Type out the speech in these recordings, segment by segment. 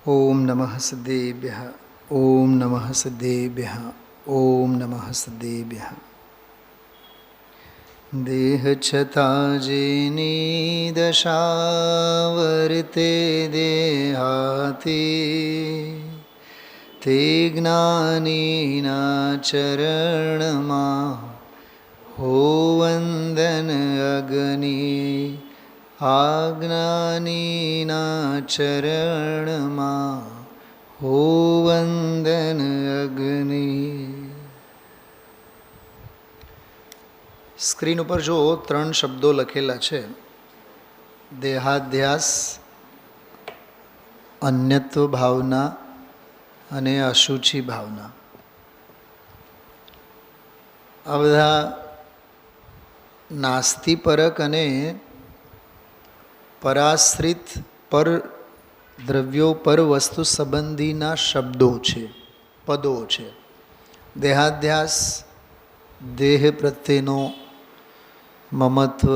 ઓમ નમઃ સિદ્ધેભ્યઃ ઓમ નમઃ સિદ્ધેભ્યઃ ઓમ નમઃ સિદ્ધેભ્યઃ. દેહ છતાં જેની દશા વર્તે દેહાતી, તે જ્ઞાનીના ચરણમાં હો વંદન અગ્નિ. આજ્ઞાનીના ચરણમાં હો વંદન અગ્નિ. સ્ક્રીન ઉપર જો 3 શબ્દો લખેલા છે: દેહાધ્યાસ, અન્યત્વ ભાવના અને અશુચિ ભાવના. આ બધા નાસ્તિપરક અને પરાશ્રિત પર દ્રવ્યો પર વસ્તુ સંબંધીના શબ્દો છે, પદો છે. દેહાધ્યાસ, દેહ પ્રત્યેનો મમત્વ,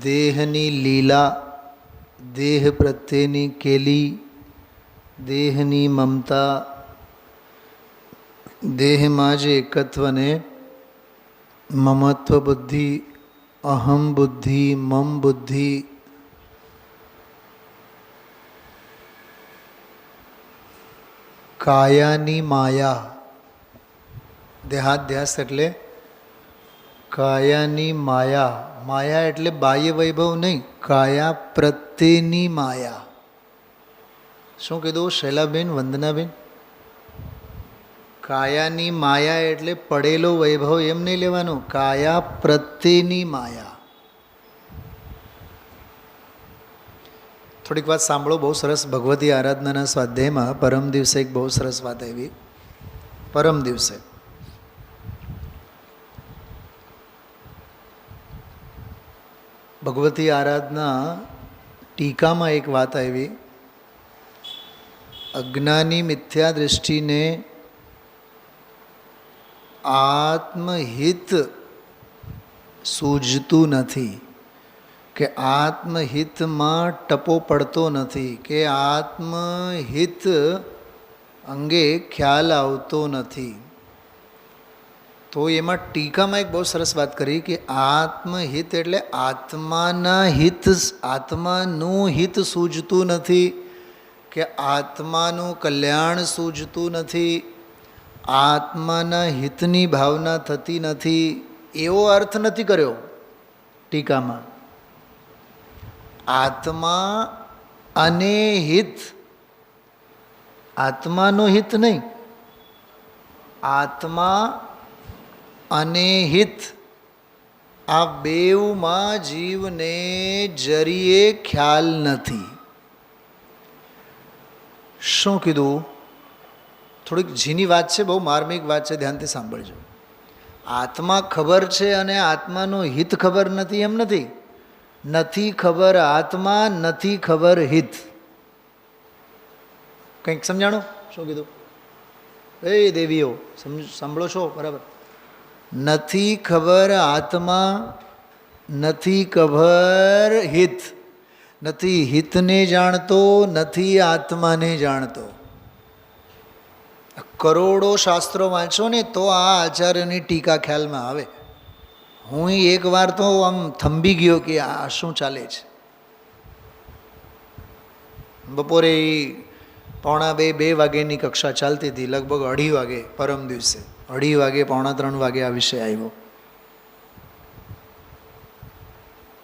દેહની લીલા, દેહ પ્રત્યેની કેલી, દેહની મમતા, દેહમાં જ એકત્વને મમત્વ બુદ્ધિ, અહમ બુદ્ધિ, મમ બુદ્ધિ, કાયાની માયા. દેહાધ્યાસ એટલે કાયાની માયા. માયા એટલે બાહ્ય વૈભવ નહીં, કાયા પ્રત્યેની માયા. શું કીધું શૈલાબેન, વંદનાબેન? કાયાની માયા એટલે પડેલો વૈભવ એમ નહીં લેવાનું, કાયા પ્રત્યેની માયા. થોડીક વાત સાંભળો, બહુ સરસ. ભગવતી આરાધનાના સ્વાધ્યાયમાં પરમ દિવસે એક બહુ સરસ વાત આવી. પરમ દિવસે ભગવતી આરાધના ટીકામાં એક વાત આવી. અજ્ઞાની મિથ્યા દૃષ્ટિને આત્મહિત સૂઝતું નથી, કે આત્મહિતમાં ટપો પડતો નથી, કે આત્મહિત અંગે ખ્યાલ આવતો નથી. તો એમાં ટીકામાં એક બહુ સરસ વાત કરી કે આત્મહિત એટલે આત્માના હિત, આત્માનું હિત સૂઝતું નથી, કે આત્માનું કલ્યાણ સૂઝતું નથી, આત્માના હિતની ભાવના થતી નથી, એવો અર્થ નથી કર્યો ટીકામાં. આત્મા અને હિત, આત્માનું હિત નહીં, આત્મા અને હિત, આ બેઉમાં જીવને જરીએ ખ્યાલ નથી. શું કીધું? થોડીક ઝીની વાત છે, બહુ માર્મિક વાત છે, ધ્યાનથી સાંભળજો. આત્મા ખબર છે અને આત્માનું હિત ખબર નથી, એમ નથી. નથી ખબર આત્મા, નથી ખબર હિત. કંઈક સમજાણું? શું કીધું? એ દેવીઓ સાંભળો છો બરાબર? નથી ખબર આત્મા, નથી ખબર હિત. નથી હિતને જાણતો, નથી આત્માને જાણતો. કરોડો શાસ્ત્રો વાંચો ને તો આ આચાર્યની ટીકા ખ્યાલમાં આવે. હું એક વાર તો આમ થંભી ગયો કે આ શું ચાલે છે. બપોરે 1:45-2 વાગ્યાની કક્ષા ચાલતી હતી, લગભગ 2:30 વાગે પરમ દિવસે 2:30 વાગે 2:45 વાગે આ વિષય આવ્યો.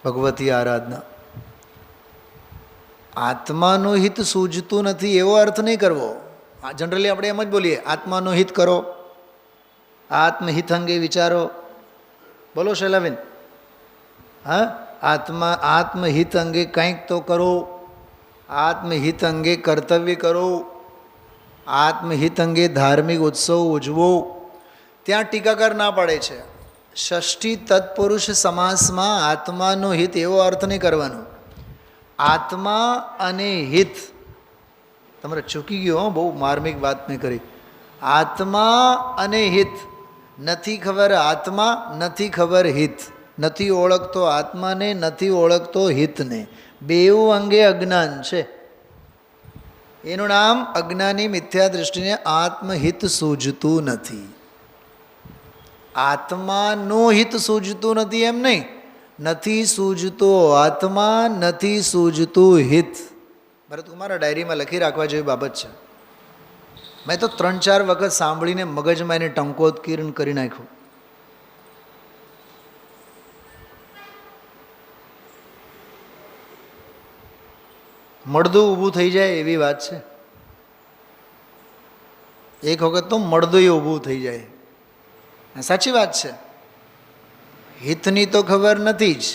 ભગવતી આરાધના. આત્માનું હિત સૂઝતું નથી એવો અર્થ નહીં કરવો. જનરલી આપણે એમ જ બોલીએ, આત્માનું હિત કરો, આત્મહિત અંગે વિચારો. બોલો શૈલાબેન? હા, આત્મહિત અંગે કંઈક તો કરો, આત્મહિત અંગે કર્તવ્ય કરો, આત્મહિત અંગે ધાર્મિક ઉત્સવ ઉજવો. ત્યાં ટીકાકાર ના પાડે છે. ષષ્ઠી તત્પુરુષ સમાસમાં આત્માનું હિત એવો અર્થ નહીં કરવાનો. આત્મા અને હિત તમારે ચૂકી ગયો. બહુ માર્મિક વાત મેં કરી. આત્મા અને હિત, નથી ખબર આત્મા, નથી ખબર હિત. નથી ઓળખતો આત્માને, નથી ઓળખતો હિતને. બેઉ અંગે અજ્ઞાન છે. એનું નામ અજ્ઞાની મિથ્યા દૃષ્ટિને આત્મહિત સૂઝતું નથી. આત્માનું હિત સૂઝતું નથી એમ નહીં, નથી સૂઝતો આત્મા, નથી સૂઝતું હિત. ભરતકુમાર ડાયરીમાં લખી રાખવા જેવી બાબત છે. મેં તો 3-4 વખત સાંભળીને મગજમાં એને ટંકોત્કીર્ણ કરી નાખ્યું. મળદું ઊભું થઈ જાય એવી વાત છે. એક વખત તો મળદું ઊભું થઈ જાય. સાચી વાત છે. હિતની તો ખબર નથી જ,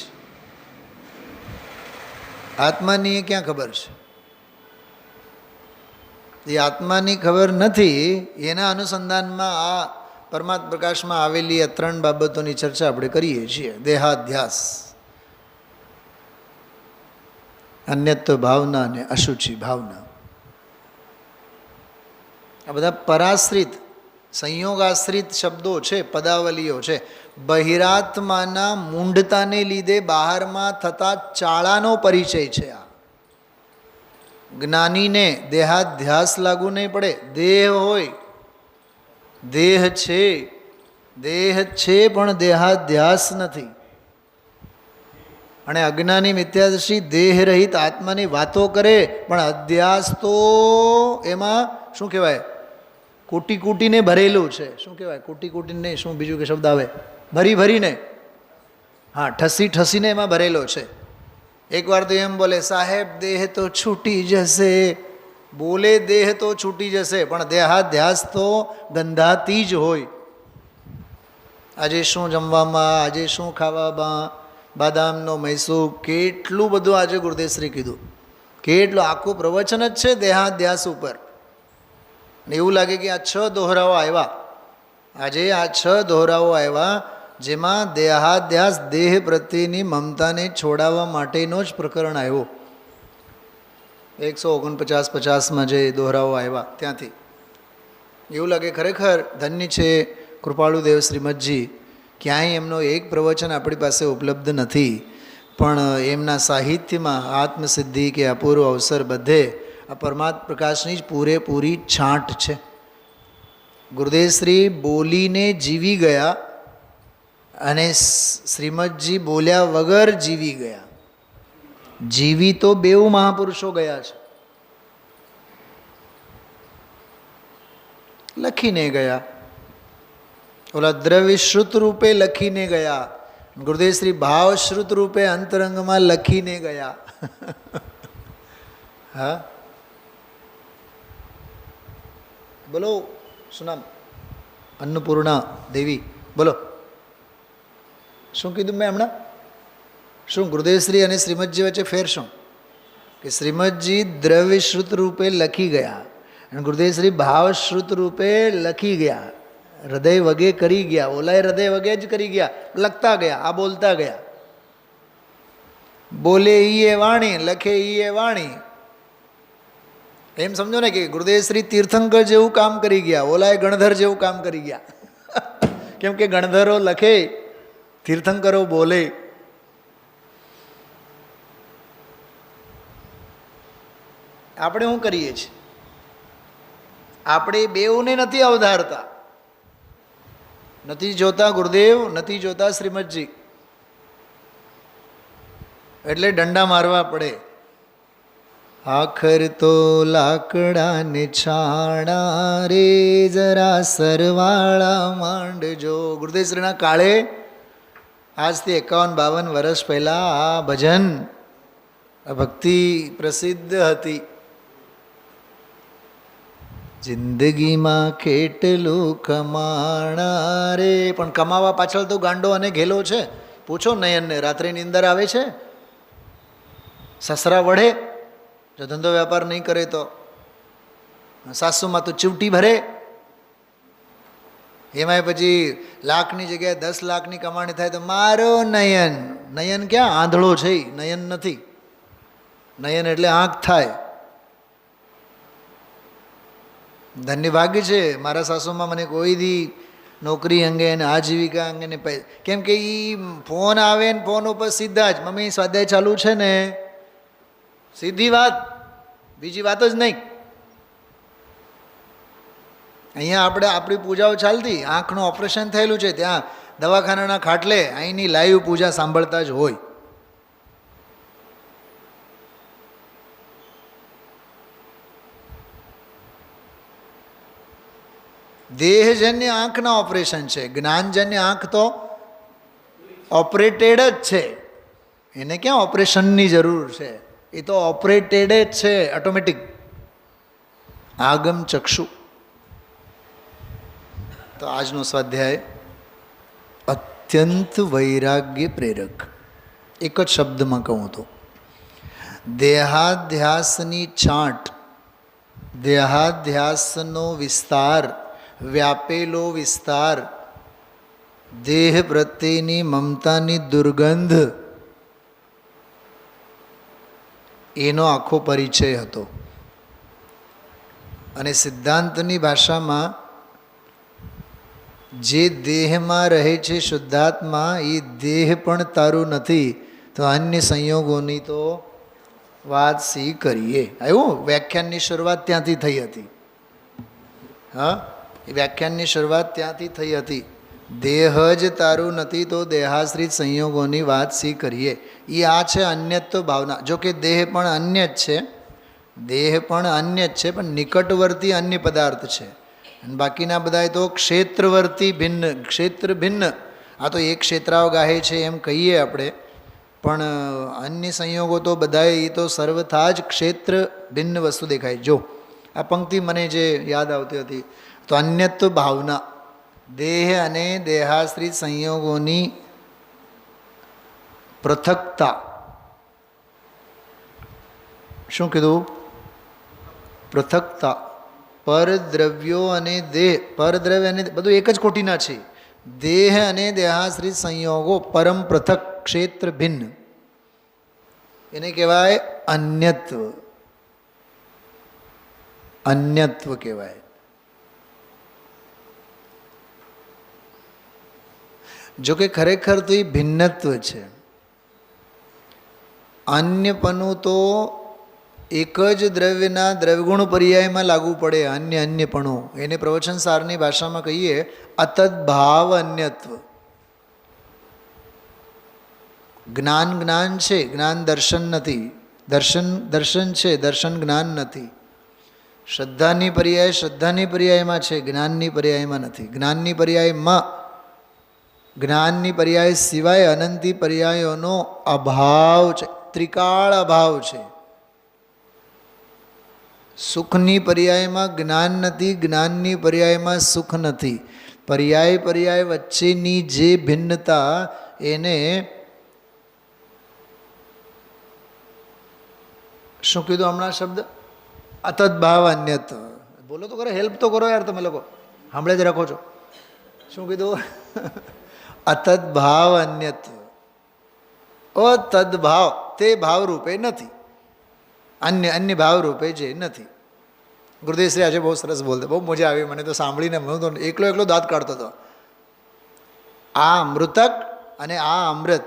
આત્માની ક્યાં ખબર છે? એ આત્માની ખબર નથી. એના અનુસંધાનમાં આ પરમાત્મ પ્રકાશમાં આવેલી આ 3 બાબતોની ચર્ચા આપણે કરીએ છીએ. દેહાધ્યાસ, અન્યત્વ ભાવના અને અશુચિ ભાવના. આ બધા પરાશ્રિત, સંયોગાશ્રિત શબ્દો છે, પદાવલીઓ છે. બહિરાત્માના મૂંઢતાને લીધે બહારમાં થતા ચાળાનો પરિચય છે. આ જ્ઞાનીને દેહાધ્યાસ લાગુ નહીં પડે. દેહ હોય, દેહ છે પણ દેહાધ્યાસ નથી. અને અજ્ઞાની મિથ્યાદર્શી દેહ રહિત આત્માની વાતો કરે પણ અધ્યાસ તો એમાં શું કહેવાય, કૂટી કૂટીને ભરેલું છે. શું કહેવાય? કૂટી કૂટીને, શું બીજું કે શબ્દ આવે? ભરી ભરીને, હા, ઠસી ઠસીને એમાં ભરેલો છે. એકવાર તો એમ બોલે, સાહેબ દેહ તો છૂટી જશે. બોલે દેહ તો છૂટી જશે પણ દેહાધ્યાસ તો ગંધાતી જ હોય. આજે શું જમવામાં, આજે શું ખાવામાં, બાદામનો મૈસૂબ, કેટલું બધું આજે ગુરુદેવશ્રી કીધું. કેટલું આખું પ્રવચન જ છે દેહાધ્યાસ ઉપર. ને એવું લાગે કે આ 6 દોહરાઓ આવ્યા. આજે આ 6 દોહરાઓ આવ્યા જેમાં દેહાધ્યાસ, દેહ પ્રત્યેની મમતાને છોડાવવા માટેનો જ પ્રકરણ આવ્યો. 149-50માં જે દોહરાઓ આવ્યા ત્યાંથી એવું લાગે ખરેખર ધન્ય છે કૃપાળુદેવ શ્રીમદજી. ક્યાંય એમનો એક પ્રવચન આપણી પાસે ઉપલબ્ધ નથી, પણ એમના સાહિત્યમાં આત્મસિદ્ધિ કે અપૂર્વ અવસર બધે આ પરમાત્મ પ્રકાશની જ પૂરેપૂરી છાંટ છે. ગુરુદેવશ્રી બોલીને જીવી ગયા અને શ્રીમદજી બોલ્યા વગર જીવી ગયા. જીવી તો બેઉ મહાપુરુષો ગયા છે, લખીને ગયા. ઓલા દ્રવ્યશ્રુત રૂપે લખીને ગયા, ગુરુદેવશ્રી ભાવશ્રુત રૂપે અંતરંગમાં લખીને ગયા. હા, બોલો શું નામ? અન્નપૂર્ણા દેવી. બોલો શું કીધું મેં હમણાં? શું ગુરુદેવશ્રી અને શ્રીમદજી વચ્ચે ફેર શું? કે શ્રીમદજી દ્રવ્યશ્રુત રૂપે લખી ગયા અને ગુરુદેવશ્રી ભાવશ્રુત રૂપે લખી ગયા. હૃદય વગે કરી ગયા. ઓલાએ હૃદય વગે જ કરી ગયા, લખતા ગયા, આ બોલતા ગયા. બોલે ઈ એ વાણી, લખે ઈ એ વાણી. એમ સમજો ને કે ગુરુદેવશ્રી તીર્થંકર જેવું કામ કરી ગયા, ઓલાએ ગણધર જેવું કામ કરી ગયા. કેમ કે ગણધરો લખે, તીર્થંકરો બોલે. આપણે શું કરીએ છીએ? આપણે બેઉને નથી અવધારતા. નથી જોતા ગુરુદેવ, નથી જોતા શ્રીમદજી, એટલે દંડા મારવા પડે. આખર તો લાકડાને છાણા રે, જરા સરવાળા માંડજો. ગુરુદેવશ્રીના કાળે આજથી 51-52 વર્ષ પહેલાં આ ભજન, આ ભક્તિ પ્રસિદ્ધ હતી. જિંદગીમાં કેટલું કમાણા રે, પણ કમાવા પાછળ તો ગાંડો અને ઘેલો છે. પૂછો નયનને, રાત્રિની અંદર આવે છે, સસરા વઢે જો ધંધો વેપાર નહીં કરે તો, સાસુમાં તો ચીવટી ભરે. એમાંય પછી લાખની જગ્યાએ 10 લાખની કમાણી થાય તો મારો નયન. નયન ક્યાં? આંધળો છે, નયન નથી. નયન એટલે આંખ થાય. ધન્ય ભાગ્ય છે મારા સાસુમાં મને કોઈ દી નોકરી અંગે અને આજીવિકા અંગે ને, કેમ કે એ ફોન આવે ને ફોન ઉપર સીધા જ, મમ્મી સ્વાધ્યાય ચાલુ છે ને, સીધી વાત, બીજી વાત જ નહીં. અહીંયા આપણે આપણી પૂજાઓ ચાલતી, આંખનું ઓપરેશન થયેલું છે ત્યાં દવાખાનાના ખાટલે અહીંની લાઈવ પૂજા સાંભળતા જ હોય. દેહજન્ય આંખના ઓપરેશન છે, જ્ઞાનજન્ય આંખ તો ઓપરેટેડ જ છે, એને ક્યાં ઓપરેશનની જરૂર છે, એ તો ઓપરેટેડ જ છે ઓટોમેટિક. આગમ ચક્ષુ. તો આજનો સ્વાધ્યાય અત્યંત વૈરાગ્ય પ્રેરક. એક જ શબ્દમાં કહું તો દેહાધ્યાસની છાંટ, દેહાધ્યાસનો વિસ્તાર, વ્યાપેલો વિસ્તાર, દેહ પ્રત્યેની મમતાની દુર્ગંધ, એનો આખો પરિચય હતો. અને સિદ્ધાંતની ભાષામાં જે દેહમાં રહે છે શુદ્ધાત્મા, એ દેહ પણ તારું નથી, તો અન્ય સંયોગોની તો વાત સી કરીએ. આવ્યું? વ્યાખ્યાનની શરૂઆત ત્યાંથી થઈ હતી. હા, એ વ્યાખ્યાનની શરૂઆત ત્યાંથી થઈ હતી. દેહ જ તારું નથી તો દેહાશ્રિત સંયોગોની વાત સી કરીએ. એ આ છે અન્યત્વ ભાવના. જો કે દેહ પણ અન્ય જ છે, દેહ પણ અન્ય જ છે, પણ નિકટવર્તી અન્ય પદાર્થ છે. અને બાકીના બધા તો ક્ષેત્રવર્તી ભિન્ન, ક્ષેત્ર ભિન્ન. આ તો એક ક્ષેત્રાઓ ગાહે છે એમ કહીએ આપણે, પણ અન્ય સંયોગો તો બધા એ તો સર્વથા જ ક્ષેત્ર ભિન્ન વસ્તુ દેખાય. જો આ પંક્તિ મને જે યાદ આવતી હતી, તો અન્યત્વ ભાવના, દેહ અને દેહાશ્રિત સંયોગોની પૃથકતા. શું કીધું? પૃથકતા. પરદ્રવ્યો અને દેહ, પરદ્રવ્ય અને બધું એક જ કોટીના છે. દેહ અને દેહાશ્રિત સંયોગો પરમ પૃથક, ક્ષેત્ર ભિન્ન, એને કહેવાય અન્યત્વ. અન્યત્વ કહેવાય. જો કે ખરેખર તો એ ભિન્નત્વ છે. અન્યપણું તો એક જ દ્રવ્યના દ્રવ્યગુણ પર્યાયમાં લાગુ પડે. અન્ય અન્યપણું, એને પ્રવચન સારની ભાષામાં કહીએ અતદ્ભાવ અન્યત્વ. જ્ઞાન જ્ઞાન છે, જ્ઞાન દર્શન નથી. દર્શન દર્શન છે, દર્શન જ્ઞાન નથી. શ્રદ્ધાની પર્યાય શ્રદ્ધાની પર્યાયમાં છે, જ્ઞાનની પર્યાયમાં નથી. જ્ઞાનની પર્યાયમાં, જ્ઞાનની પર્યાય સિવાય અનંતી પર્યાયોનો અભાવ છે, ત્રિકાળ અભાવ છે. સુખની પર્યાયમાં જ્ઞાન નથી, જ્ઞાનની પર્યાયમાં સુખ નથી. પર્યાય પર્યાય વચ્ચેની જે ભિન્નતા, એને શું કીધું હમણાં શબ્દ? અતદ્ભાવ અન્યત્વ. બોલો તો કરો, હેલ્પ તો કરો યાર, તમે લોકો સાંભળે જ રાખો છો. શું કીધું? અતદ્ભાવ અન્યત્વ. અતદ્ભાવ, તે ભાવરૂપે નથી, અન્ય અન્ય ભાવરૂપે જે નથી. ગુરુદેવશ્રી આજે બહુ સરસ બોલતા, બહુ મજા આવી મને તો સાંભળીને. હું તો એકલો એકલો દાંત કાઢતો હતો. આ મૃતક અને આ અમૃત,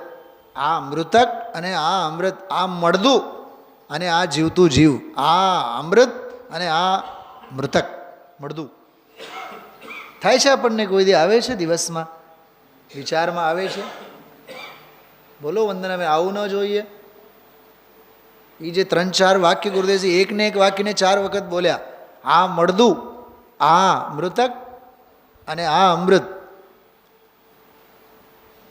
આ મૃતક અને આ અમૃત, આ મળદું અને આ જીવતું જીવ, આ અમૃત અને આ મૃતક મળદું. થાય છે આપણને કોઈ દી? આવે છે દિવસમાં, વિચારમાં આવે છે? બોલો વંદનાબેન, આવું ન જોઈએ. એ જે 3-4 વાક્ય ગુરુદેવજી એકને એક વાક્યને 4 વખત બોલ્યા, આ મળદું, આ મૃતક અને આ અમૃત,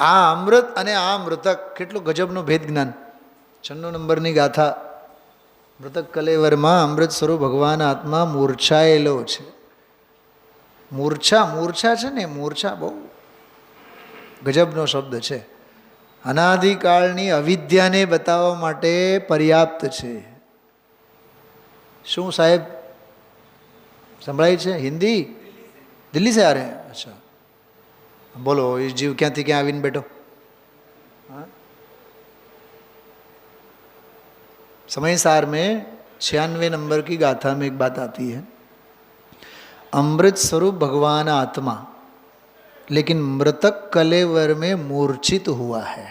આ અમૃત અને આ મૃતક. કેટલું ગજબનું ભેદ જ્ઞાન. 96 નંબરની ગાથા. મૃતક કલેવરમાં અમૃત સ્વરૂપ ભગવાન આત્મા મૂર્છાયેલો છે. મૂર્છા, મૂર્છા છે ને, મૂર્છા બહુ ગજબનો શબ્દ છે. અનાદિકાળની અવિદ્યાને બતાવવા માટે પર્યાપ્ત છે. શું સાહેબ સંભળાય છે? હિન્દી? દિલ્હી સે આ રહે? અચ્છા, બોલો. એ જીવ ક્યાંથી ક્યાં આવીને બેઠો? हाँ, समय सार में 96 नंबर की गाथा में एक बात आती है, अमृत स्वरूप भगवान आत्मा लेकिन मृतक कलेवर में मूर्छित हुआ है,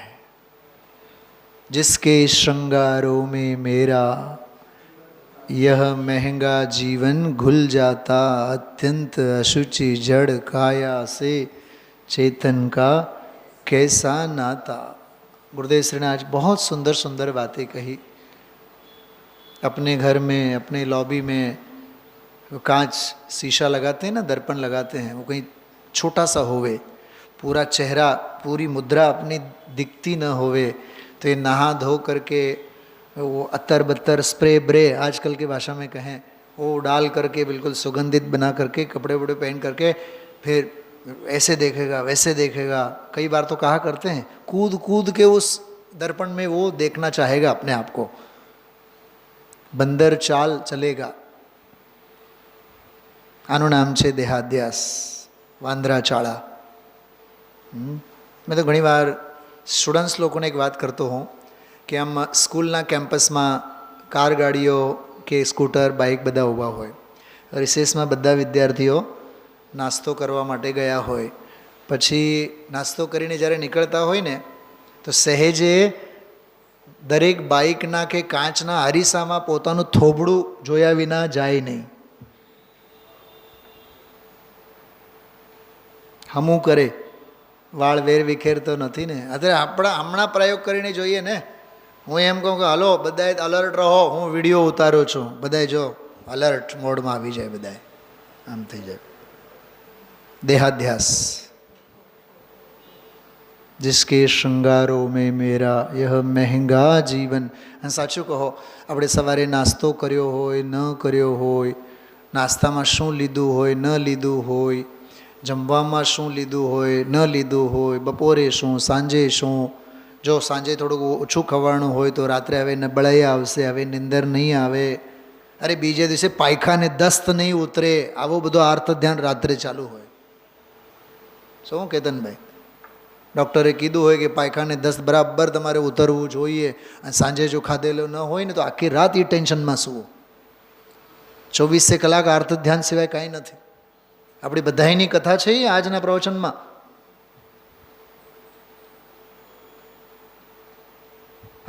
जिसके श्रृंगारों में मेरा यह महंगा जीवन घुल जाता अत्यंत अशुचि जड़ काया से चेतन का कैसा नाता। गुरुदेव श्री ने आज बहुत सुंदर सुंदर बातें कही। अपने घर में, अपने लॉबी में कांच शीशा लगाते हैं ना, दर्पण लगाते हैं, वो कहीं छोटा सा होवे, पूरा चेहरा, पूरी मुद्रा अपनी दिखती न होवे, तो ये नहा धो करके वो अत्तर बत्तर स्प्रे ब्रे आजकल की भाषा में कहें, वो डाल करके बिल्कुल सुगंधित बना करके कपड़े वपड़े पहन करके फिर ऐसे देखेगा वैसे देखेगा। कई बार तो कहा करते हैं कूद कूद के उस दर्पण में वो देखना चाहेगा अपने आप को, बंदर चाल चलेगा। આનું નામ છે દેહાધ્યાસ, વાંદરા ચાળા। मैं तो घणी बार स्टूडेंट्स लोगों ने एक बात करता हूँ कि आम स्कूलना केम्पसમાં कार गाड़ीओ के स्कूटर बाइक बधा ऊभा होय, रिसेसમાં બધા વિદ્યાર્થીઓ નાસ્તો કરવા માટે ગયા હોય, પછી નાસ્તો કરીને જ્યારે નીકળતા હોય ને તો સહેજે દરેક બાઇકના કે કાચના અરીસામાં પોતાનું થોબડું જોયા વિના જાય નહીં। હમું કરે, વાળ વેર વિખેર તો નથી ને। અત્યારે આપણા હમણાં પ્રયોગ કરીને જોઈએ ને, હું એમ કહું કે હલો બધાએ અલર્ટ રહો, હું વિડીયો ઉતાર્યો છું, બધાએ જો અલર્ટ મોડમાં આવી જાય, બધાએ આમ થઈ જાય। देहाध्यास, जिसके श्रृंगारों में मेरा यह महंगा जीवन। અને સાચું કહો, આપણે સવારે નાસ્તો કર્યો હોય ન કર્યો હોય, નાસ્તામાં શું લીધું હોય ન લીધું હોય, જમવામાં શું લીધું હોય ન લીધું હોય, બપોરે શું સાંજે શું, જો સાંજે થોડુંક ઓછું ખવાનું હોય તો રાત્રે હવે નબળાઈ આવશે, હવે નિંદર નહીં આવે, અરે બીજે દિવસે પાયખાને દસ્ત નહીં ઉતરે, આવો બધો આર્ત ધ્યાન રાત્રે ચાલુ હોય। શું કેતનભાઈ, ડૉક્ટરે કીધું હોય કે પાયખાને દસ્ત બરાબર તમારે ઉતરવું જોઈએ, અને સાંજે જો ખાધેલું ન હોય ને તો આખી રાત એ ટેન્શનમાં સૂવો। 24 કલાક આર્ત ધ્યાન સિવાય કાંઈ નથી। આપણી બધાઈની કથા છે આજના પ્રવચનમાં।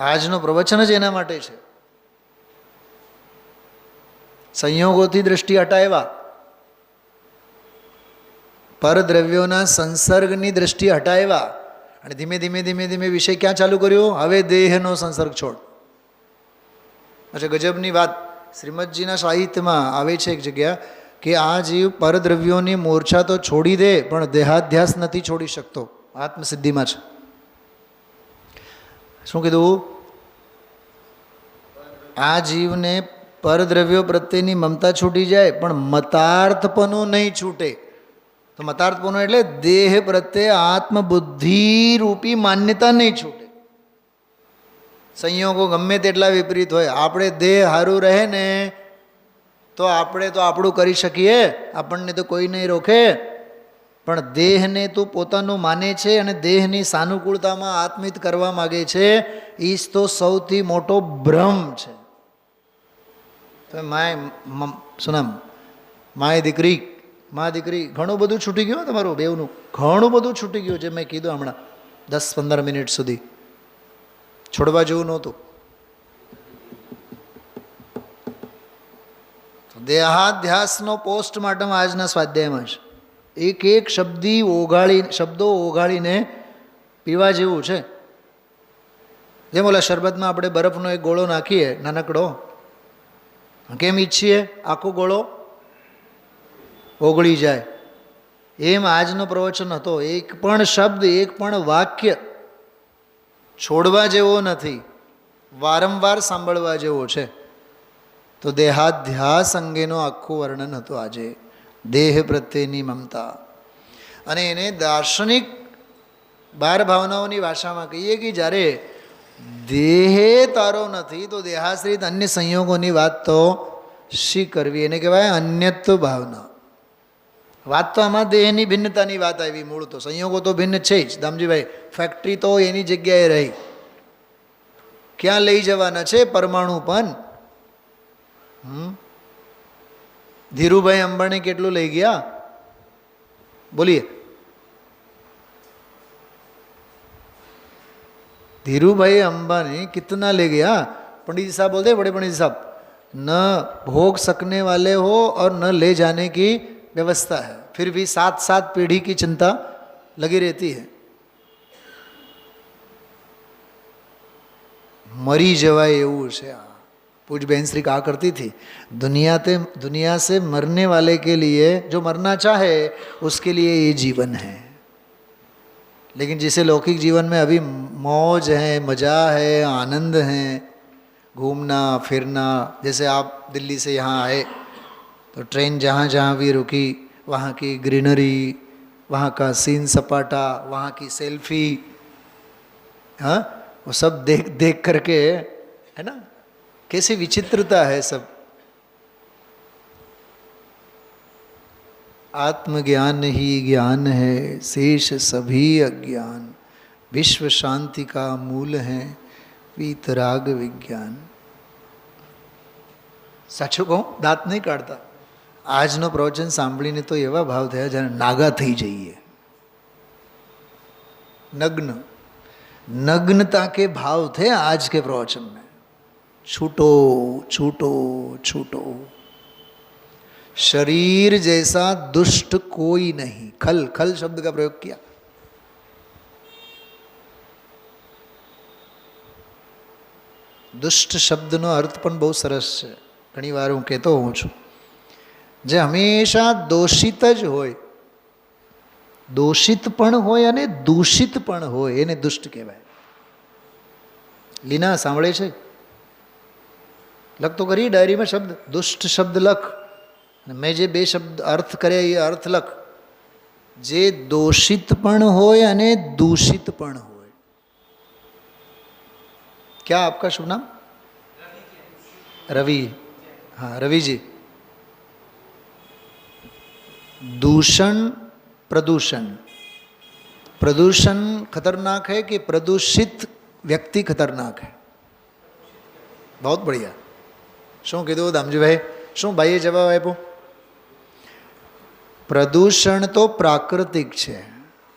આજનું પ્રવચન જ એના માટે છે। સંયોગોથી દૃષ્ટિ હટાવ્યા, પરદ્રવ્યોના સંસર્ગની દૃષ્ટિ હટાવ્યા, અને ધીમે ધીમે ધીમે ધીમે વિષય ક્યાં ચાલુ કર્યો? હવે દેહનો સંસર્ગ છોડ। અચ્છા, ગજબની વાત શ્રીમદજીના સાહિત્યમાં આવે છે એક જગ્યા કે આ જીવ પરદ્રવ્યોની મોરછા તો છોડી દે પણ દેહાધ્યાસ નથી છોડી શકતો। આત્મસિદ્ધિમાં છે। શું કીધું? આ જીવને પરદ્રવ્યો પ્રત્યેની મમતા છૂટી જાય પણ મતાર્થપણું નહીં છૂટે। તો મતાર્થપણું એટલે દેહ પ્રત્યે આત્મબુદ્ધિ રૂપી માન્યતા નહીં છૂટે। સંયોગો ગમે તેટલા વિપરીત હોય, આપણે દેહ સારું રહે ને તો આપણે તો આપણું કરી શકીએ, આપણને તો કોઈ નહીં રોકે, પણ દેહને તું પોતાનું માને છે અને દેહની સાનુકૂળતામાં આત્મિત કરવા માગે છે, એ જ તો સૌથી મોટો ભ્રમ છે। તો શું નામ, માય દીકરી ઘણું બધું છૂટી ગયું તમારું બેવનું, ઘણું બધું છૂટી ગયું જે મેં કીધું હમણાં 10-15 મિનિટ સુધી, છોડવા જેવું નહોતું। દેહાધ્યાસનો પોસ્ટમોર્ટમ આજના સ્વાધ્યાયમાં છે। એક એક શબ્દો ઓગાળીને પીવા જેવું છે। જેમ ઓલા શરબતમાં આપણે બરફનો એક ગોળો નાખીએ નાનકડો, કેમ ઈચ્છીએ આખો ગોળો ઓગળી જાય, એમ આજનો પ્રવચન હતો। એક પણ શબ્દ, એક પણ વાક્ય છોડવા જેવો નથી, વારંવાર સાંભળવા જેવો છે। તો દેહાધ્યાસ અંગેનું આખું વર્ણન હતું આજે, દેહ પ્રત્યેની મમતા। અને એને દાર્શનિક 12 ભાવનાઓની ભાષામાં કહીએ કે જ્યારે દેહે તારો નથી તો દેહાશ્રિત અન્ય સંયોગોની વાત તો શી કરવી, એને કહેવાય અન્યત્વ ભાવના। વાત તો આમાં દેહની ભિન્નતાની વાત આવી, મૂળ તો સંયોગો તો ભિન્ન છે જ। દામજીભાઈ, ફેક્ટરી તો એની જગ્યાએ રહી, ક્યાં લઈ જવાના છે પરમાણુ પણ? ધીરુભાઈ અંબાણી કેટલું લઈ ગયા બોલીએ? धीरूभाई अंबानी कितना ले गया? पंडित जी साहब बोलते बड़े पंडित साहब न भोग सकने वाले हो और न ले जाने की व्यवस्था है, फिर भी 7-7 पीढ़ी की चिंता लगी रहती है। मरी जवाय એવું છે આ। पूज बहन श्री कहा करती थी, दुनिया से मरने वाले के लिए, जो मरना चाहे उसके लिए ये जीवन है। लेकिन जिसे लौकिक जीवन में अभी मौज है, मज़ा है, आनंद है, घूमना फिरना, जैसे आप दिल्ली से यहाँ आए तो ट्रेन जहाँ जहाँ भी रुकी वहाँ की ग्रीनरी, वहाँ का सीन सपाटा, वहाँ की सेल्फी, हाँ, वो सब देख देख करके, है ना, कैसी विचित्रता है सब। आत्मज्ञान ही ज्ञान है, शेष सभी अज्ञान, विश्व शांति का मूल है वीतराग विज्ञान। સાચું કહું, દાંત નહીં કાઢતા। આજનો પ્રવચન સાંભળીને તો એવા ભાવ થયા જ્યારે નાગા થઈ જઈએ, नग्न, नग्नता के भाव थे आज के प्रवचन में। छूटो छूटो छूटो, शरीर जैसा दुष्ट कोई नहीं। खल, खल शब्द का प्रयोग किया। दुष्ट शब्दનો અર્થ પણ બહુ સરસ છે। ઘણી વાર હું કહેતો હોઉં છું, જે હંમેશા દોષિત જ હોય, દોષિત પણ હોય અને દૂષિત પણ હોય, એને દુષ્ટ કહેવાય। લીના સાંભળે છે? લખ તો કરી ડાયરીમાં શબ્દ, દુષ્ટ શબ્દ લખ, અને મેં જે બે શબ્દ અર્થ કર્યા એ અર્થ લખ। જે દોષિત પણ હોય અને દૂષિત પણ હોય। क्या आपका शुभ नाम? रवि। हाँ रवि जी। दूषण प्रदूषण, प्रदूषण खतरनाक है कि प्रदूषित व्यक्ति खतरनाक है? बहुत बढ़िया। શું કીધું દામજીભાઈ? શું ભાઈએ જવાબ આપ્યો? પ્રદૂષણ તો પ્રાકૃતિક છે,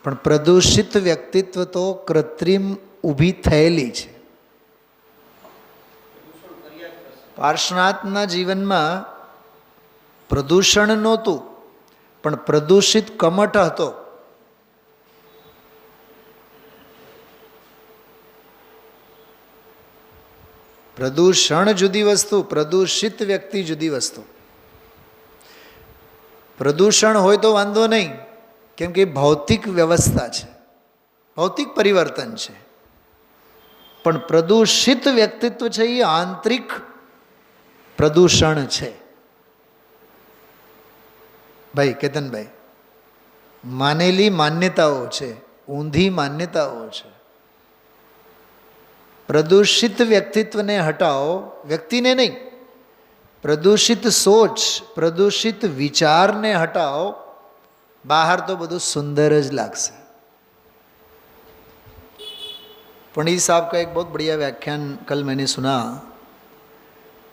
પણ પ્રદૂષિત વ્યક્તિત્વ તો કૃત્રિમ ઊભી થયેલી છે। પાર્શ્વનાથના જીવનમાં પ્રદૂષણ નહોતું, પણ પ્રદૂષિત કમઠ હતો। પ્રદૂષણ જુદી વસ્તુ, પ્રદૂષિત વ્યક્તિ જુદી વસ્તુ। પ્રદૂષણ હોય તો વાંધો નહીં, કેમ કે ભૌતિક વ્યવસ્થા છે, ભૌતિક પરિવર્તન છે, પણ પ્રદૂષિત વ્યક્તિત્વ છે એ આંતરિક પ્રદૂષણ છે। ભાઈ કેતનભાઈ, માનેલી માન્યતાઓ છે, ઊંધી માન્યતાઓ છે। પ્રદૂષિત વ્યક્તિત્વને હટાવો, વ્યક્તિને નહીં, પ્રદૂષિત સોચ, પ્રદૂષિત વિચારને हटाओ, बाहर तो બધું सुंदर જ लागશે। पंडित साहब का एक बहुत बढ़िया व्याख्यान कल मैंने सुना।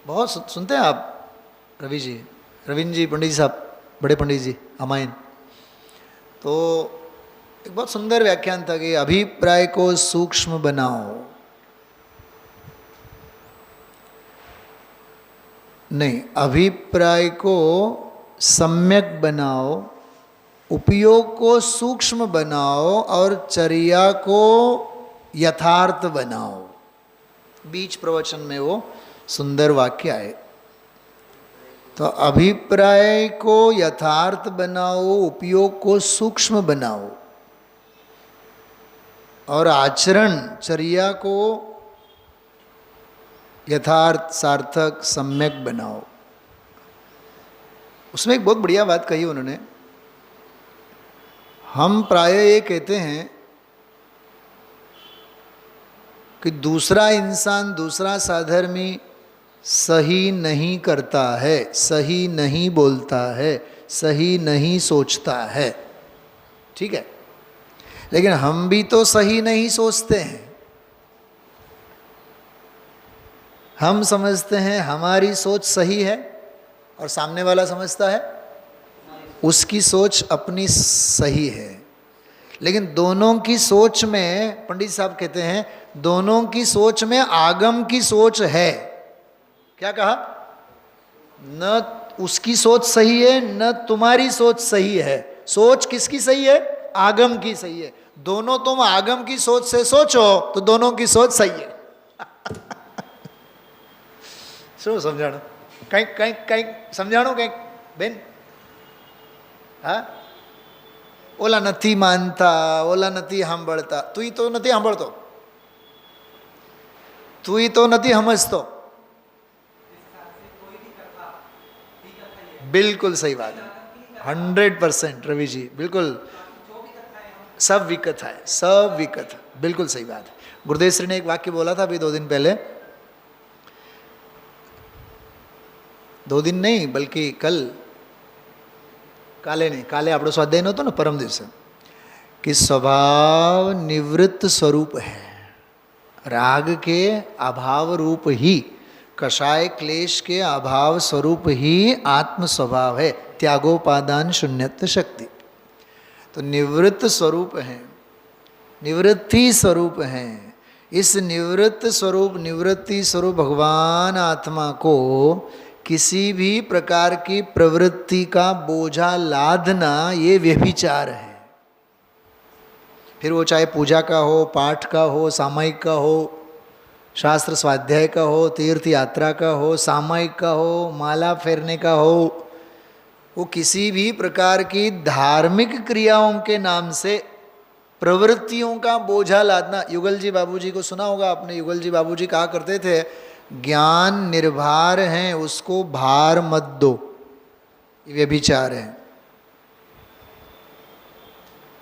बहुत सुनते हैं आप रवि जी, रविंद्र जी, पंडित साहब, बड़े पंडित जी अमायन। तो एक बहुत सुंदर व्याख्यान था कि अभिप्राय को सूक्ष्म बनाओ, नहीं, अभिप्राय को सम्यक बनाओ, उपयोग को सूक्ष्म बनाओ और चर्या को यथार्थ बनाओ। बीच प्रवचन में वो सुंदर वाक्य आए। तो अभिप्राय को यथार्थ बनाओ, उपयोग को सूक्ष्म बनाओ और आचरण चर्या को यथार्थ सार्थक सम्यक बनाओ। उसमें एक बहुत बढ़िया बात कही उन्होंने। हम प्राय ये कहते हैं कि दूसरा इंसान, दूसरा साधर्मी सही नहीं करता है, सही नहीं बोलता है, सही नहीं सोचता है, ठीक है, लेकिन हम भी तो सही नहीं सोचते हैं। हम समझते हैं हमारी सोच सही है और सामने वाला समझता है उसकी सोच अपनी सही है। लेकिन दोनों की सोच में, पंडित साहब कहते हैं, दोनों की सोच में आगम की सोच है। क्या कहा? न उसकी सोच सही है न तुम्हारी सोच सही है। सोच किसकी सही है? आगम की सही है। दोनों तुम आगम की सोच से सोचो तो दोनों की सोच सही है। શું સમજાણું? કંઈક સમજાણું કંઈક બેન? હા, ઓલા નથી માનતા, ઓલા નથી સાંભળતા, તું તો નથી સાંભળતો, તું તો નથી સમજતો। बिल्कुल सही बात है, 100% रवि जी, बिल्कुल सब विकत है, सब विकत, बिल्कुल सही बात है। गुरुदेव श्री ने एक वाक्य बोला था अभी 2 दिन पहले, 2 दिन नहीं बल्कि कल, काले नहीं, काले આપણો સ્વાધ્યાય નહોતો ને, પરમ દિવસે, कि स्वभाव निवृत्त स्वरूप है, राग के अभाव रूप ही, कषाय क्लेश के अभाव स्वरूप ही आत्म स्वभाव है, त्यागोपादान शून्यत्व शक्ति। तो निवृत्त स्वरूप है, निवृत्ति स्वरूप है। इस निवृत्त स्वरूप, निवृत्ति स्वरूप भगवान आत्मा को किसी भी प्रकार की प्रवृत्ति का बोझा लादना ये व्यभिचार है। फिर वो चाहे पूजा का हो, पाठ का हो, सामायिक का हो, शास्त्र स्वाध्याय का हो, तीर्थ यात्रा का हो, सामायिक का हो, माला फेरने का हो, वो किसी भी प्रकार की धार्मिक क्रियाओं के नाम से प्रवृत्तियों का बोझा लादना। युगल जी बाबूजी को सुना होगा आपने, युगल जी बाबूजी कहा करते थे, ज्ञान निर्भार है उसको भार मत दो, ये व्यभिचार है।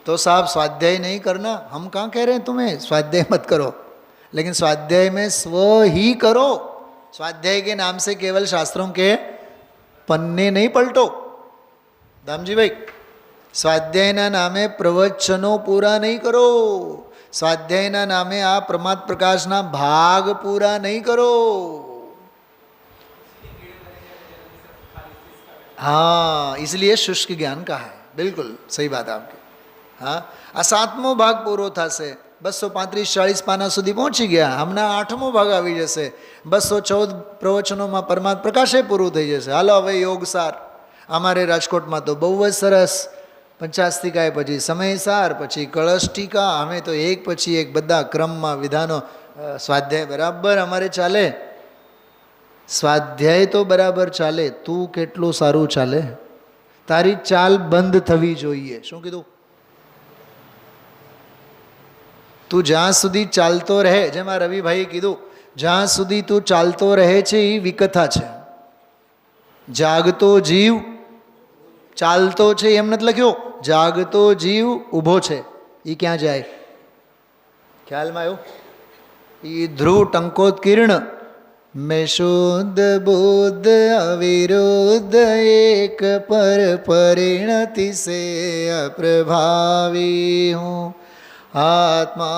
तो साहब स्वाध्याय नहीं करना, हम कहाँ कह रहे हैं तुम्हें स्वाध्याय मत करो, लेकिन स्वाध्याय में स्व ही करो। स्वाध्याय के नाम से केवल शास्त्रों के पन्ने नहीं पलटो दामजी भाई, स्वाध्यायना नामे प्रवचनो पूरा नहीं करो, स्वाध्यायना नामे आप प्रमाद प्रकाशना भाग पूरा नहीं करो। हाँ, इसलिए शुष्क ज्ञान कहा है, बिल्कुल सही बात आपकी। हाँ, आ 7मो भाग पूरो थશે, 235-40 पाना સુધી પહોંચી ગયા, હમણાં 8મો ભાગ આવી જશે, 214 પ્રવચનોમાં પરમાત્મ પ્રકાશે પૂરું થઈ જશે। હાલો હવે યોગસાર, અમારે રાજકોટમાં તો બહુ જ સરસ 50 ટીકા, પછી સમયસાર, પછી કળશ ટીકા, અમે તો એક પછી એક બધા ક્રમમાં વિધાનો, સ્વાધ્યાય બરાબર અમારે ચાલે, સ્વાધ્યાય તો બરાબર ચાલે, તું કેટલું સારું ચાલે, તારી ચાલ બંધ થવી જોઈએ। શું કીધું? તું જ્યાં સુધી ચાલતો રહે, જેમાં રવિભાઈએ કીધું, જ્યાં સુધી તું ચાલતો રહે છે એ વિકથા છે। જાગતો જીવ ચાલતો છે એમ નથી લખ્યો, જાગતો જીવ ઊભો છે, એ ક્યાં જાય? ખ્યાલમાં આવ્યું? એ ધ્રુવ ટંકોત્કીર્ણ, મેં શુદ્ધ બુદ્ધ અવિરુદ્ધ એક પર પરિણતિ સે અપ્રભાવી हूँ,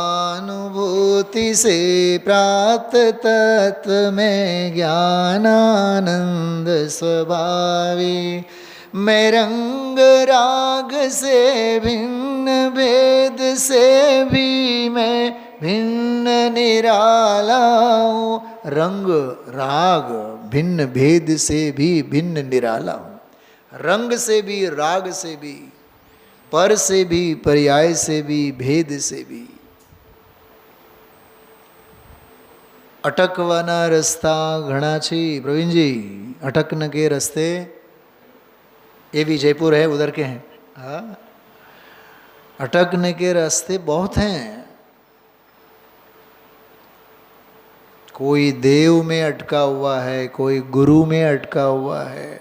आत्मानुभूति से प्राप्त तत्व में ज्ञानानंद स्वभावी, मैं रंग राग से भिन्न भेद से भी मैं भिन्न निराला हूँ। रंग राग भिन्न भेद से भी भिन्न निराला हूँ, रंग से भी, राग से भी, पर से भी, पर्याय से भी, भेद से भी। अटकवाना रस्ता घना छी प्रवीण जी, अटकने के रस्ते, ये भी जयपुर है, उधर के हैं। हाँ, अटकने के रास्ते बहुत हैं। कोई देव में अटका हुआ है, कोई गुरु में अटका हुआ है,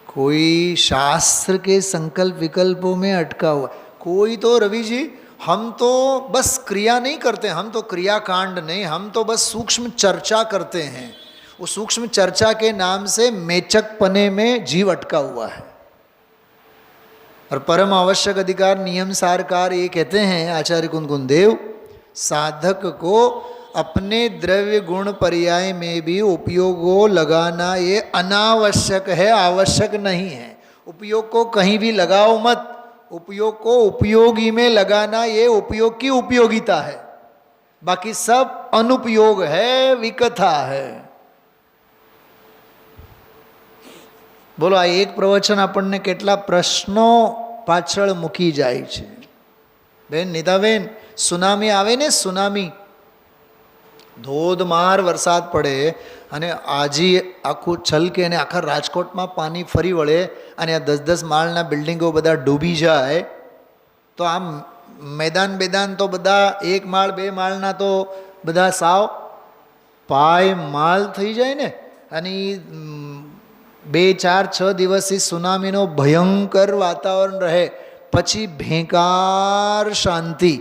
कोई शास्त्र के संकल्प विकल्पों में अटका हुआ, कोई तो रवि जी हम तो बस क्रिया नहीं करते, हम तो क्रियाकांड नहीं, हम तो बस सूक्ष्म चर्चा करते हैं। वो सूक्ष्म चर्चा के नाम से मेचक पने में जीव अटका हुआ है। और परम आवश्यक अधिकार नियम सारकार ये कहते हैं आचार्य कुंदकुंद देव, साधक को अपने द्रव्य गुण पर्याय में भी उपयोगों लगाना ये अनावश्यक है, आवश्यक नहीं है। उपयोग को कहीं भी लगाओ मत, उपयोग को उपयोगी में लगाना ये उपयोग की उपयोगिता है, बाकी सब अनुपयोग है, विकथा है। બોલો, આ એક પ્રવચન આપણને કેટલા પ્રશ્નો પાછળ મૂકી જાય છે. બેન નીતાબેન, સુનામી આવે ને, સુનામી, ધોધમાર વરસાદ પડે અને આજી આખું છલકે અને આખા રાજકોટમાં પાણી ફરી વળે અને આ 10-10 માળના બિલ્ડિંગો બધા ડૂબી જાય, તો આમ મેદાન બેદાન તો બધા 1 માળ 2 માળના તો બધા સાવ પાય માલ થઈ જાય ને. અને 2-4-6 દિવસથી સુનામીનો ભયંકર વાતાવરણ રહે, પછી ભેંકાર શાંતિ,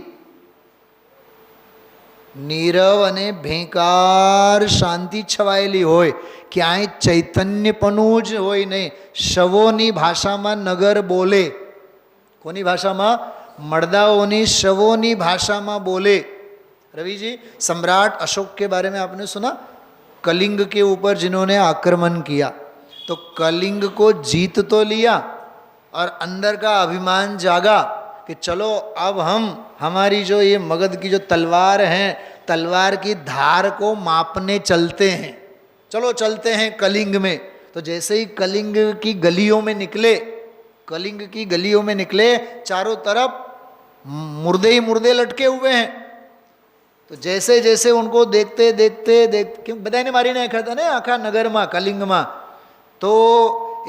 નીરવ અને ભેંકાર શાંતિ છવાયેલી હોય, ક્યાંય ચૈતન્યપણું જ હોય નહીં. શવોની ભાષામાં નગર બોલે. કોની ભાષામાં? मर्दाओं शवों भाषा में बोले. रवि जी, सम्राट अशोक के बारे में आपने सुना? कलिंग के ऊपर जिन्होंने आक्रमण किया, तो कलिंग को जीत तो लिया और अंदर का अभिमान जागा कि चलो अब हम हमारी जो ये मगध की जो तलवार है, तलवार की धार को मापने चलते हैं, चलो चलते हैं कलिंग में. तो जैसे ही कलिंग की गलियों में निकले, कलिंग की गलियों में निकले, चारों तरफ मुर्दे ही मुर्दे लटके हुए हैं. तो जैसे जैसे उनको देखते देखते क्यों बधाने मारी ने था ने आखा नगर में कलिंग में, तो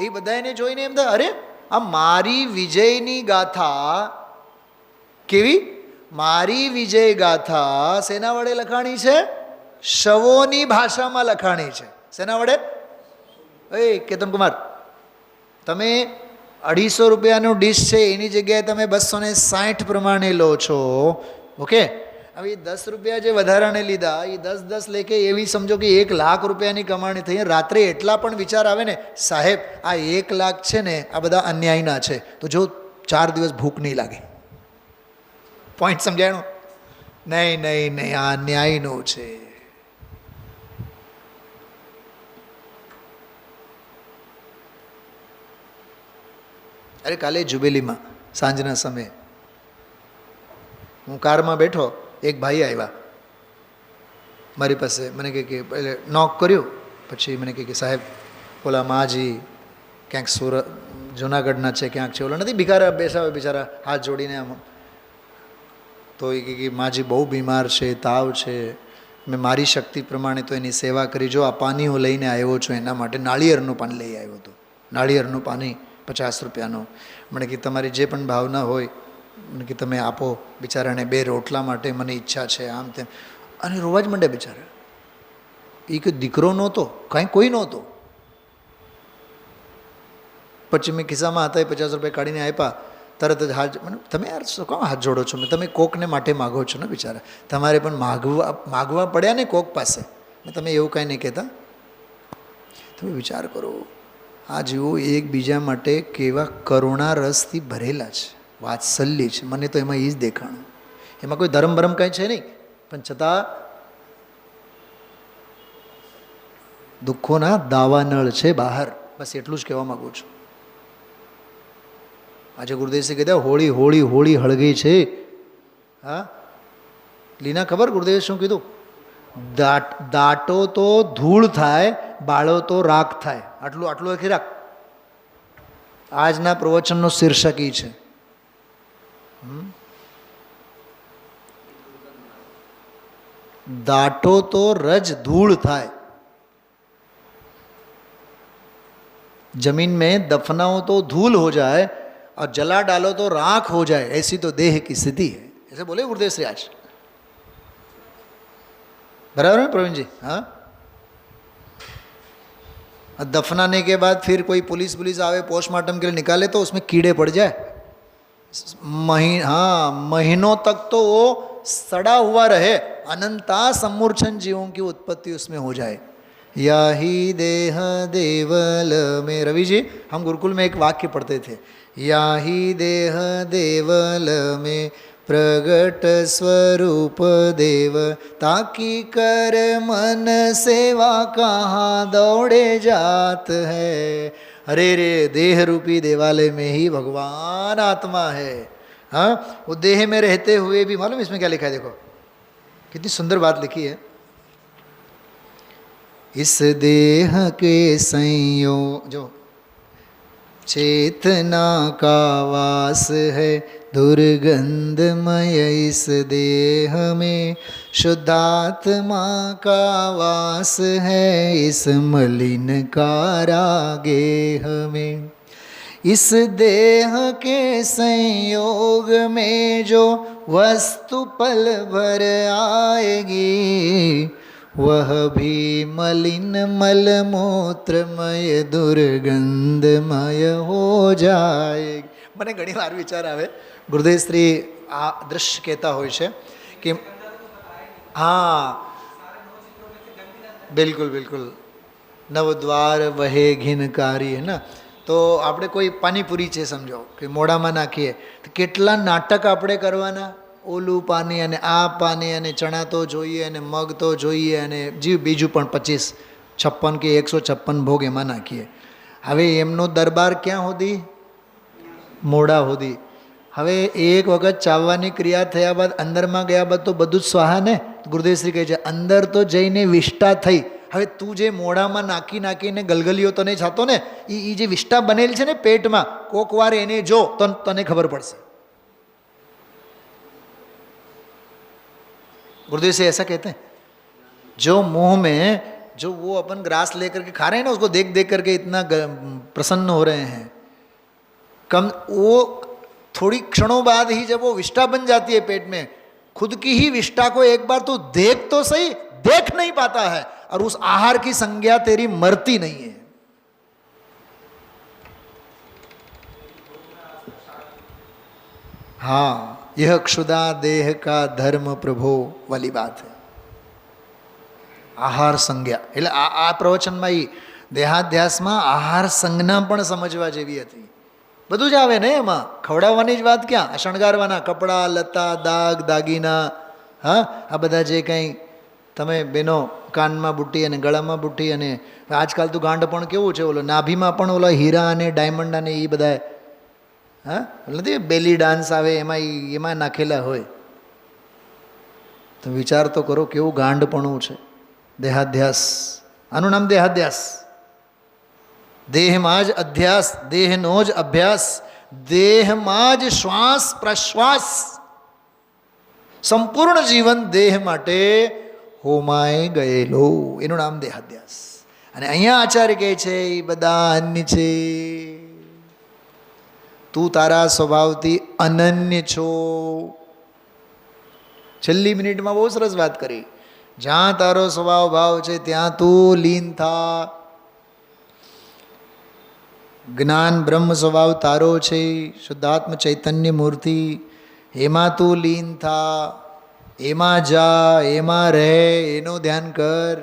ये बधाने जोईने एम था, अरे आ मारी विजयनी गाथा केवी? मारी विजय गाथा सेना वडे लखाणी छे? शवोनी भाषा में लखाणी छे. सेना वडे? ए केतन कुमार, तमे 250 રૂપિયાનો ડીશ છે એની જગ્યાએ તમે 260 પ્રમાણે લો છો. ઓકે, હવે 10 રૂપિયા જે વધારાને લીધા એ 10-10 લેકે એવી સમજો કે 1 લાખ રૂપિયાની કમાણી થઈ. રાત્રે એટલા પણ વિચાર આવે ને, સાહેબ આ 1 લાખ છે ને આ બધા અન્યાયના છે, તો જો 4 દિવસ ભૂખ નહીં લાગે. પોઈન્ટ સમજાણું? નહીં નહીં નહીં, આ અન્યાયનું છે. अरे काले जुबेली में सांजना समय हूँ कार में बैठो, एक भाई आया मारी पास, मैंने कहे नॉक कर्यो, पछी मैंने कहे साहेब बोला माजी क्या सूरत जूनागढ़ना है क्या ओला नहीं भिखारा बेसा बिचारा हाथ जोड़ीने आम. तो ये कहे माजी बहु बीमार है, ताव है, मैं मारी शक्ति प्रमाणे तो एनी सेवा करी. जो आ पानी हूँ लईने आव्यो छुं एना माटे नाळिયેરનું पानी लई आव्यो तो. नाळिયેરનું पानी 50 રૂપિયાનો. મને કે તમારી જે પણ ભાવના હોય મને કે તમે આપો, બિચારાને 2 રોટલા માટે મને ઈચ્છા છે, આમ તેમ. અને રોવા જ માંડે બિચારા. એ કે દીકરો નહોતો, કાંઈ કોઈ નહોતો. પછી મેં ખિસ્સામાં હતા એ 50 રૂપિયા કાઢીને આપ્યા. તરત જ હાથ, મને તમે યાર શું કામ હાથ જોડો છો? તમે કોકને માટે માગો છો ને બિચારા, તમારે પણ માગવા પડ્યા ને કોક પાસે. તમે એવું કાંઈ નહીં કહેતા. તમે વિચાર કરો, આ જીવો એકબીજા માટે કેવા કરુણા રસથી ભરેલા છે, વાત્સલ્ય છે. મને તો એમાં એ જ દેખાણું. એમાં કોઈ ધર્મ ભરમ કાંઈ છે નહીં, પણ છતાં દુઃખોના દાવાનળ છે બહાર. બસ એટલું જ કહેવા માગું છું. આજે ગુરુદેવસિંહ કીધા હોળી હોળી હોળી હળગી છે. હા લીના ખબર ગુરુદેવે શું કીધું? દાટો તો ધૂળ થાય, બાળો તો રાખ થાય. આટલું આટલું લખી રાખ. આજના પ્રવચનનો શીર્ષક ઈ છે. દાટો તો રજ धूल થાય, जमीन में दफनाओ तो धूल हो जाए और जला डालो तो राख हो जाए, ऐसी तो देह की स्थिति है. ऐसे बोले गुरुदेव श्री आज. बराबर है प्रवीण जी? हाँ, दफनाने के बाद फिर कोई पुलिस आवे पोस्टमार्टम के लिए निकाले तो उसमें कीड़े पड़ जाए. महीनों तक तो वो सड़ा हुआ रहे, अनंता सम्मूर्छन जीवों की उत्पत्ति उसमें हो जाए. या ही देह देवल में, रवि जी हम गुरुकुल में एक वाक्य पढ़ते थे, या ही देह देवल में प्रगट स्वरूप देव, ताकि कर मन सेवा कहाँ दौड़े जात है. अरे रे, देह रूपी देवालय में ही भगवान आत्मा है. हाँ, वो देह में रहते हुए भी, मालूम इसमें क्या लिखा है? देखो कितनी सुंदर बात लिखी है. इस देह के संयोग जो चेतना का वास है दुर्गंधमय इस देह में, शुद्धात्मा का वास है इस मलिन कारागेह में। इस देह के संयोग में जो वस्तु पल भर आएगी, वह भी मलिन मलमूत्रमय दुर्गंधमय हो जाएगी। મને ઘણી વાર વિચાર આવે, ગુરુદેવ શ્રી આ દ્રશ્ય કહેતા હોય છે કે હા બિલકુલ બિલકુલ, નવદ્વાર વહે ઘિનકારી, હે ને? તો આપણે કોઈ પાણીપુરી છે સમજો કે મોઢામાં નાખીએ તો કેટલા નાટક આપણે કરવાના, ઓલું પાણી અને આ પાણી અને ચણા તો જોઈએ અને મગ તો જોઈએ અને બીજું પણ 55 કે 156 ભોગ એમાં નાખીએ. હવે એમનો દરબાર ક્યાં સુધી? મોઢા સુધી. હવે એક વખત ચાવવાની ક્રિયા થયા બાદ અંદરમાં ગયા બાદ તો બધું જ સ્વાહા ને. ગુરુદેવશ્રી કહે છે અંદર તો જઈને વિષ્ટા થઈ. હવે તું જે મોઢામાં નાખીને ગલગલીઓ તો નહીં છાતો ને, એ જે વિષ્ટા બનેલી છે ને પેટમાં, કોક વાર એને જો તો તને ખબર પડશે. गुरुदेव से ऐसा कहते हैं, जो मुंह में जो वो अपन ग्रास लेकर के खा रहे हैं ना, उसको देख देख करके इतना प्रसन्न हो रहे हैं, कम वो थोड़ी क्षणों बाद ही जब वो विष्टा बन जाती है पेट में, खुद की ही विष्टा को एक बार तू देख तो सही, देख नहीं पाता है और उस आहार की संज्ञा तेरी मरती नहीं है. हाँ, यह क्षुदा देह का धर्म प्रभो वाली बात है. આહાર સંજ્ઞા એટલે આ પ્રવચનમાં એ દેહાધ્યાસમાં આહાર સંજ્ઞા પણ સમજવા જેવી હતી. બધું જ આવે ને એમાં, ખવડાવવાની જ વાત ક્યાં, શણગારવાના કપડાં લતા દાગ દાગીના, હા આ બધા જે કંઈ તમે બેનો કાનમાં બુટ્ટી અને ગળામાં બુટ્ટી, અને આજકાલ તો ગાંડ પણ કેવું છે, ઓલો નાભીમાં પણ ઓલા હીરા અને ડાયમંડ અને એ બધા, હા નથી બેલી ડાન્સ આવે એમાં નાખેલા હોય. તો વિચાર તો કરો કેવું ગાંડપણું છે. દેહાધ્યાસ, આનું નામ દેહાધ્યાસ. દેહમાં જ અધ્યાસ, દેહનો જ અભ્યાસ, દેહમાં જ શ્વાસ પ્રશ્વાસ, સંપૂર્ણ જીવન દેહ માટે હોમાય ગયેલો, એનું નામ દેહાધ્યાસ. અને અહીંયા આચાર્ય કહે છે એ બધા અન્ય છે, તું તારા સ્વભાવથી અનન્ય છો. છેલ્લી મિનિટમાં બહુ સરસ વાત કરી, જ્યાં તારો સ્વભાવ ભાવ છે ત્યાં તું લીન થા. જ્ઞાન બ્રહ્મ સ્વભાવ તારો છે, શુદ્ધાત્મ ચૈતન્ય મૂર્તિ, એમાં તું લીન થા, એમાં જા, એમાં રહે, એનું ધ્યાન કર.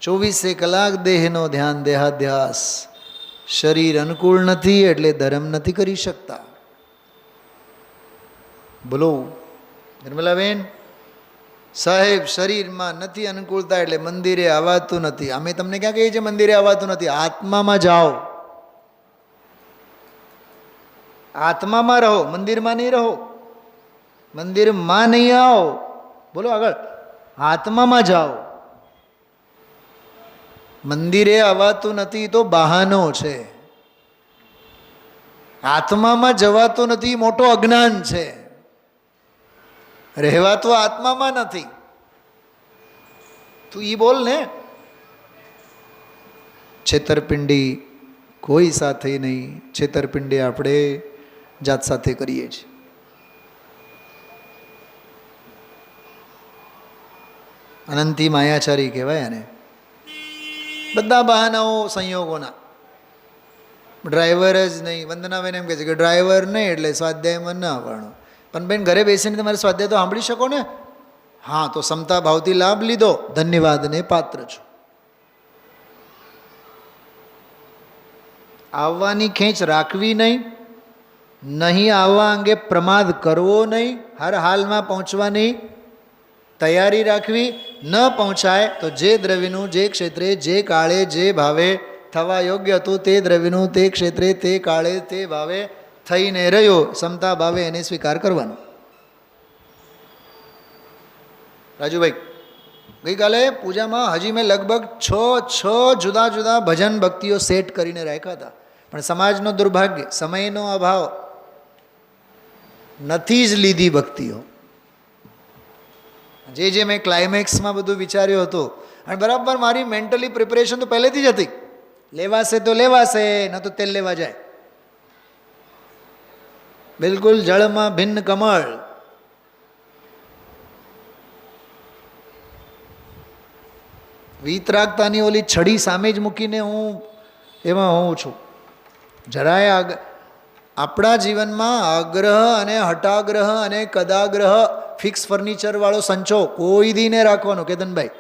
24 કલાક દેહનો ધ્યાન, દેહાધ્યાસ. શરીર અનુકૂળ નથી એટલે ધર્મ નથી કરી શકતા. બોલો નિર્મલાબેન, સાહેબ શરીરમાં નથી અનુકૂળતા એટલે મંદિરે આવવાતું નથી. અમે તમને ક્યાં કહીએ છીએ મંદિરે આવવાતું નથી? આત્મામાં જાઓ, આત્મામાં રહો, મંદિરમાં નહીં રહો, મંદિરમાં નહીં આવો. બોલો આગળ, આત્મામાં જાઓ. મંદિરે આવવાતું નથી તો બહાનો છે, આત્મામાં જવાતું નથી મોટો અજ્ઞાન છે. રહેવા તો આત્મામાં નથી. તું ઈ બોલ ને. છેતરપિંડી કોઈ સાથે નહીં, છેતરપિંડી આપણે જાત સાથે કરીએ છીએ. અનંતી માયાચારી કહેવાય આને. બધા બહાનાઓ સંયોગોના. ડ્રાઈવર જ નહીં, વંદનાબેન એમ કહે છે કે ડ્રાઈવર નહીં એટલે સ્વાધ્યાયમાં ન આવવાનું. પણ બેન ઘરે બેસીને તમારે સ્વાધ્યાય તો સાંભળી શકો ને. હા, તો ક્ષમતા ભાવથી લાભ લીધો, ધન્યવાદને પાત્ર છો. આવવાની ખેંચ રાખવી નહીં, નહીં આવવા અંગે પ્રમાદ કરવો નહીં, હર હાલમાં પહોંચવાની તૈયારી રાખવી. ન પહોંચાય તો જે દ્રવ્યનું જે ક્ષેત્રે જે કાળે જે ભાવે થવા યોગ્ય હતું તે દ્રવ્યનું તે ક્ષેત્રે તે કાળે તે ભાવે થઈને રહ્યો, ક્ષમતા ભાવે એને સ્વીકાર કરવાનો. રાજુભાઈ, ગઈકાલે પૂજામાં હજી મેં લગભગ છ જુદા જુદા ભજન ભક્તિઓ સેટ કરીને રાખ્યા હતા. પણ સમાજનો દુર્ભાગ્ય, સમયનો અભાવ, નથી જ લીધી ભક્તિઓ. જે મેં ક્લાઇમેક્સમાં બધું વિચાર્યું હતું અને બરાબર મારી મેન્ટલી પ્રિપેરેશન તો પહેલેથી જ હતી, લેવાશે તો લેવાશે, ન તો તેલ લેવા જાય. બિલકુલ જળમાં ભિન્ન કમળ. વિતરાગતાની ઓલી છડી સામે જ મૂકીને હું એમાં હું છું. જરાય આપણા જીવનમાં આગ્રહ અને હટાગ્રહ અને કદાગ્રહ, ફિક્સ ફર્નિચરવાળો સંચો કોઈ દી ને રાખવાનો. કેતનભાઈ,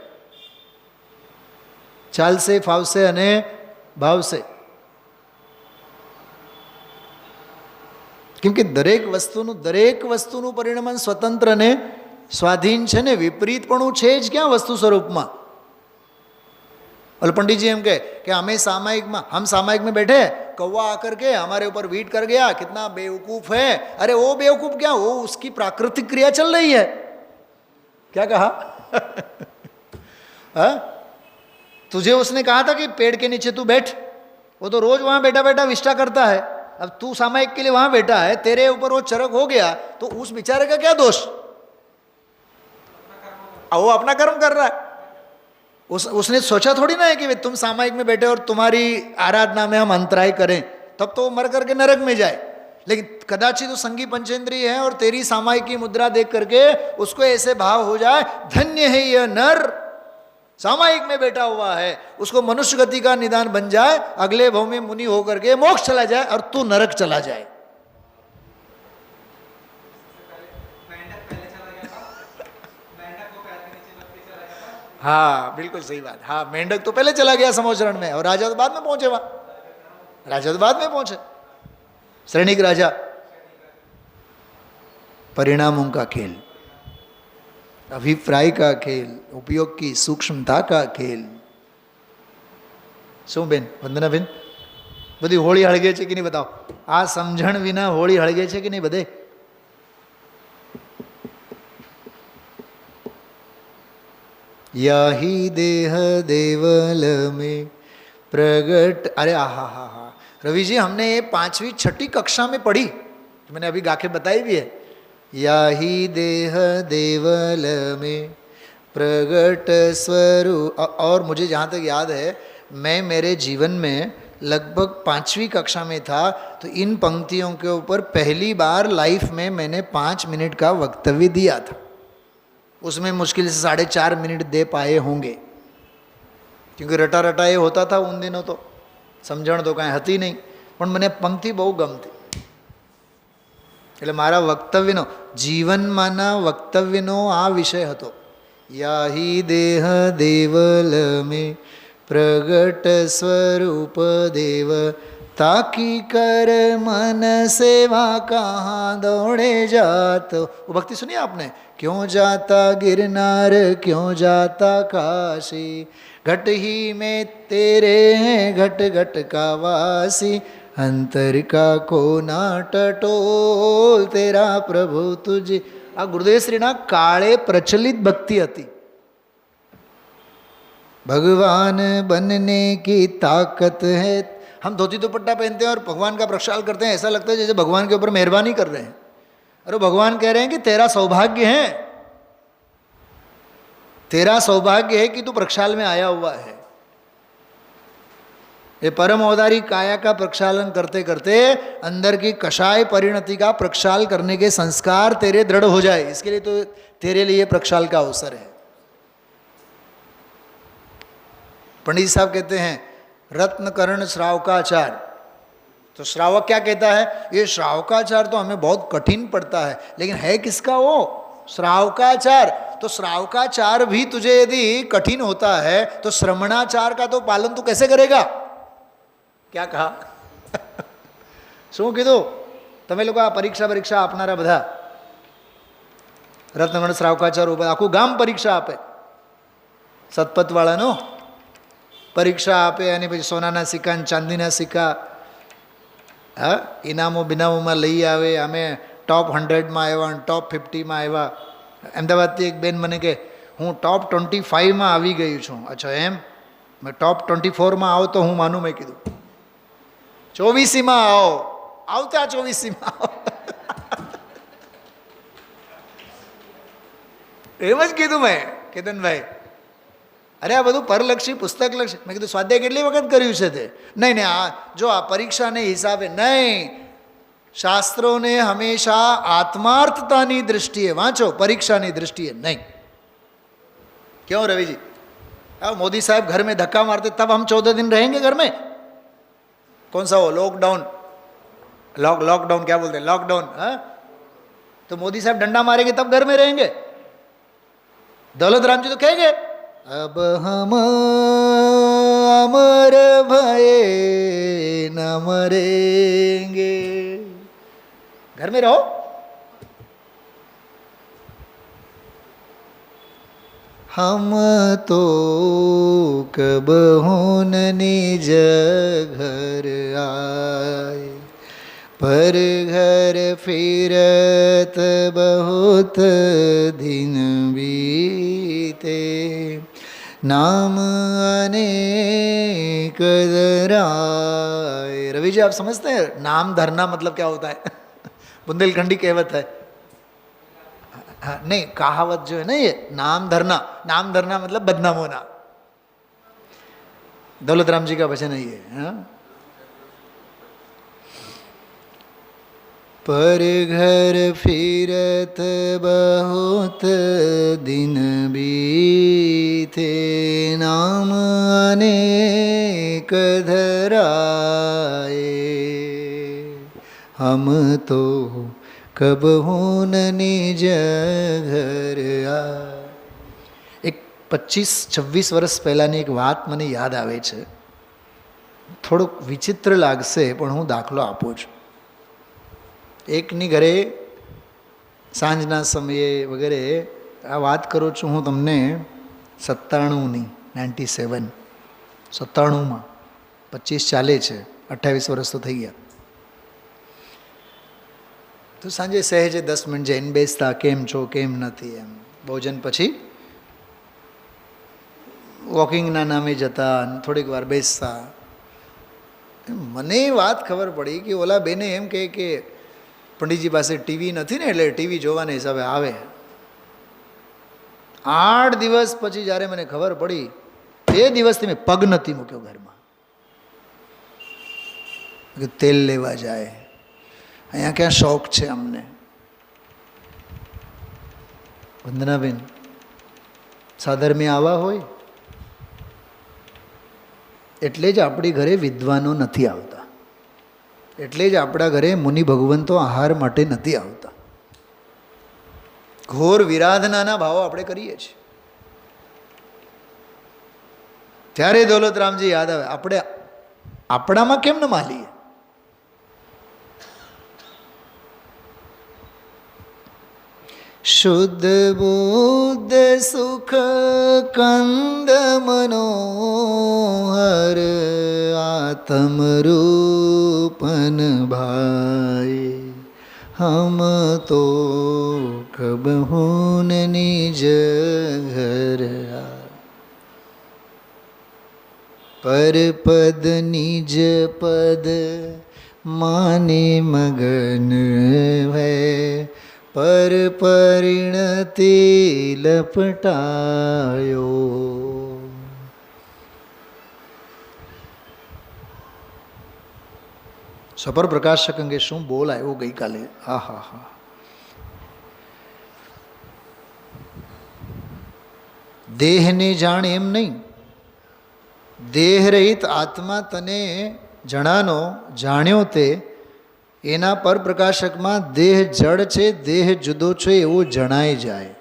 ચાલશે, ફાવશે અને ભાવશે. કેમ કે દરેક વસ્તુનું પરિણામ સ્વતંત્ર ને સ્વાધીન છે ને, વિપરીતપણું છે જ ક્યાં વસ્તુ સ્વરૂપમાં. पंडित जी एम कि हमें सामायिक में, हम सामायिक में बैठे, कौवा आकर के हमारे ऊपर वीट कर गया, कितना बेवकूफ है. अरे वो बेवकूफ क्या, वो उसकी प्राकृतिक क्रिया चल रही है. क्या कहा? तुझे उसने कहा था कि पेड़ के नीचे तू बैठ, वो तो रोज वहां बैठा बैठा विष्टा करता है. अब तू सामायिक के लिए वहां बैठा है, तेरे ऊपर वो चरक हो गया तो उस बेचारे का क्या दोष? वो अपना कर्म कर रहा है. उसने सोचा थोड़ी ना है कि तुम सामायिक में बैठे और तुम्हारी आराधना में हम अंतराय करें, तब तो मर करके नरक में जाए. लेकिन कदाचित तो संगी पंचेंद्रिय है और तेरी सामायिक की मुद्रा देख करके उसको ऐसे भाव हो जाए, धन्य है यह नर, सामायिक में बैठा हुआ है, उसको मनुष्य गति का निदान बन जाए, अगले भव में मुनि होकर के मोक्ष चला जाए और तू नरक चला जाए. हाँ बिल्कुल सही बात. हाँ, मेंढक तो पहले चला गया समोचरण में और राजा तो बाद में पहुंचे. वहां राजा तो बाद में पहुंचे. श्रेणिक राजा. परिणामों का खेल, अभिप्राय का खेल, उपयोग की सूक्ष्मता का खेल. શું બેન વંદનાબેન, બધી હોળી હળગે છે કે નહીં બતાવો? આ સમજણ વિના હોળી હળગે છે કે નહીં બધે? याही देह देवल में प्रगट. अरे आहा हा हा, रवि जी हमने ये 5वीं 6ठी कक्षा में पढ़ी, मैंने अभी गा के बताई भी है. याही देह देवल में प्रगट स्वरूप. और मुझे जहाँ तक याद है, मैं मेरे जीवन में लगभग 5वीं कक्षा में था तो इन पंक्तियों के ऊपर पहली बार लाइफ में मैंने 5 मिनट का वक्तव्य दिया था. उसमें मुश्किल से 4.5 मिनट दे पाए होंगे, क्योंकि रटा रटा ये होता था उन दिनों. तो समझण तो कांई हती नहीं, पण मने पंक्ति बहु गमती. એટલે મારા વક્તવ્યનો, જીવનમાંના વક્તવ્યનો આ વિષય હતો. याही देह देवल में प्रगट स्वरूप देव, ताकी कर मन सेवा कहाँ दौड़े जात. वो भक्ति सुनिए आपने. क्यों जाता गिरनार, क्यों जाता काशी, घट ही में तेरे हैं घट घट का वासी, अंतर का कोना टटोल तेरा प्रभु तुझे. आ गुरुदेव श्रीना काळे प्रचलित भक्ति हती. भगवान बनने की ताकत है. हम धोती दुपट्टा पहनते हैं और भगवान का प्रक्षाल करते हैं, ऐसा लगता है जैसे भगवान के ऊपर मेहरबानी कर रहे हैं. अरे भगवान कह रहे हैं कि तेरा सौभाग्य है, तेरा सौभाग्य है कि तू प्रक्षाल में आया हुआ है. ये परम अवतारी काया का प्रक्षालन करते करते अंदर की कषाय परिणति का प्रक्षाल करने के संस्कार तेरे दृढ़ हो जाए, इसके लिए तो तेरे लिए प्रक्षाल का अवसर है. पंडित साहब कहते हैं रत्न कर्ण श्रावकाचार. तो श्रावक क्या कहता है? ये श्रावकाचार तो हमें बहुत कठिन पड़ता है, लेकिन है किसका वो? श्रावकाचार. तो श्रावकाचार भी तुझे यदि कठिन होता है तो श्रमणाचार का तो पालन तू कैसे करेगा? क्या कहा? શું કીધું? તમે લોકો આ પરીક્ષા આપનારા બધા રત્નગણ શ્રાવકાચાર ઉપર આખું ગામ પરીક્ષા આપે. સતપથવાળાનો પરીક્ષા આપે અને પછી સોનાના સિક્કા અને ચાંદીના સિક્કા ઇનામો બિનામોમાં લઈ આવે. અમે ટોપ 100માં આવ્યા, ટોપ 50માં આવ્યા. અમદાવાદથી એક બેન મને કહે હું ટોપ 25માં આવી ગયું છું. અચ્છા એમ? મેં ટોપ 24માં આવો તો હું માનું. મેં કીધું 24મીમાં આવો, આવતા 24મીમાં આવો. એમ જ કીધું મેં કેતનભાઈ. અરે આ બધું પરલક્ષી પુસ્તક લક્ષી. મેં કીધું સ્વાધ્યાય કેટલી વખત કર્યું છે તે? નહીં નહીં, આ જો આ પરીક્ષાને હિસાબે નહીં. શાસ્ત્રોને હંમેશા આત્માર્થતાની દૃષ્ટિએ વાંચો, પરીક્ષાની દૃષ્ટિએ નહીં. क्यों रवि जी? अब मोदी साहब घर में धक्का मारते तब हम 14 दिन रहेंगे घर में? कौन सा वो लॉकडाउन, लॉकडाउन क्या बोलते हैं, लॉकडाउन. हाँ, तो मोदी साहब डंडा मारेंगे तब घर में रहेंगे? दौलत राम जी तो कहेंगे अब हम अमर भये न मरेंगे. घर में रहो. हम तो कब होन निज घर आए, पर घर फिरत बहुत दिन बीते, नाम अनेक धराए. रवि जी आप समझते हैं नाम धरना मतलब क्या होता है? बुंदेलखंडी कहावत है. हाँ नहीं, कहावत जो है ना ये नाम धरना, नाम धरना मतलब बदनाम होना. दौलत राम जी का वचन है ये. हाँ, पर घर फिरत बहुत दिन बीते, नाम अनेक धराए, हम तो कब होन निज घर आ. એક 25-26 વર્ષ પહેલાંની એક વાત મને યાદ આવે છે. થોડુંક વિચિત્ર લાગશે પણ હું દાખલો આપું છું. એકની ઘરે સાંજના સમયે વગેરે આ વાત કરું છું હું તમને 97માં 25 ચાલે છે, 28 વર્ષ તો થઈ ગયા. તો સાંજે સહેજે 10 મિનિટ જઈને બેસતા, કેમ છો કેમ નથી એમ. ભોજન પછી વોકિંગના નામે જતા, થોડીક વાર બેસતા. મને વાત ખબર પડી કે ઓલા બેને એમ કહે કે પંડિતજી પાસે ટીવી નથી ને એટલે ટીવી જોવાના હિસાબે આવે. 8 દિવસ પછી જ્યારે મને ખબર પડી, તે દિવસથી મેં પગ નથી મૂક્યો ઘરમાં. તેલ લેવા જાય, અહીંયા ક્યાં શોખ છે અમને. વંદનાબેન, સાધર્મે આવા હોય એટલે જ આપણી ઘરે વિદ્વાનો નથી આવતા, એટલે જ આપણા ઘરે મુનિ ભગવંતો આહાર માટે નથી આવતા. ઘોર વિરાધનાના ભાવો આપણે કરીએ છીએ. ત્યારે દૌલતરામજી યાદ આવે, આપણે આપણામાં કેમ ન માલીએ? શુદ્ધ બુદ્ધ સુખ કંદ મનોહર આત્મ રૂપન ભાઈ, હમ તો કબ હોન નિજ ઘર આ. પર પદ નિજ પદ માને મગન ભય, પર પરિણતિ લપટાયો. સપર પ્રકાશક અંગે શું બોલ આવ્યો ગઈકાલે. હા હા હા, દેહને જાણ એમ નહીં, દેહ રહિત આત્મા તને જણાનો જાણ્યો તે, એના પર પ્રકાશકમાં દેહ જડ છે, દેહ જુદો છે એવું જણાઈ જાય.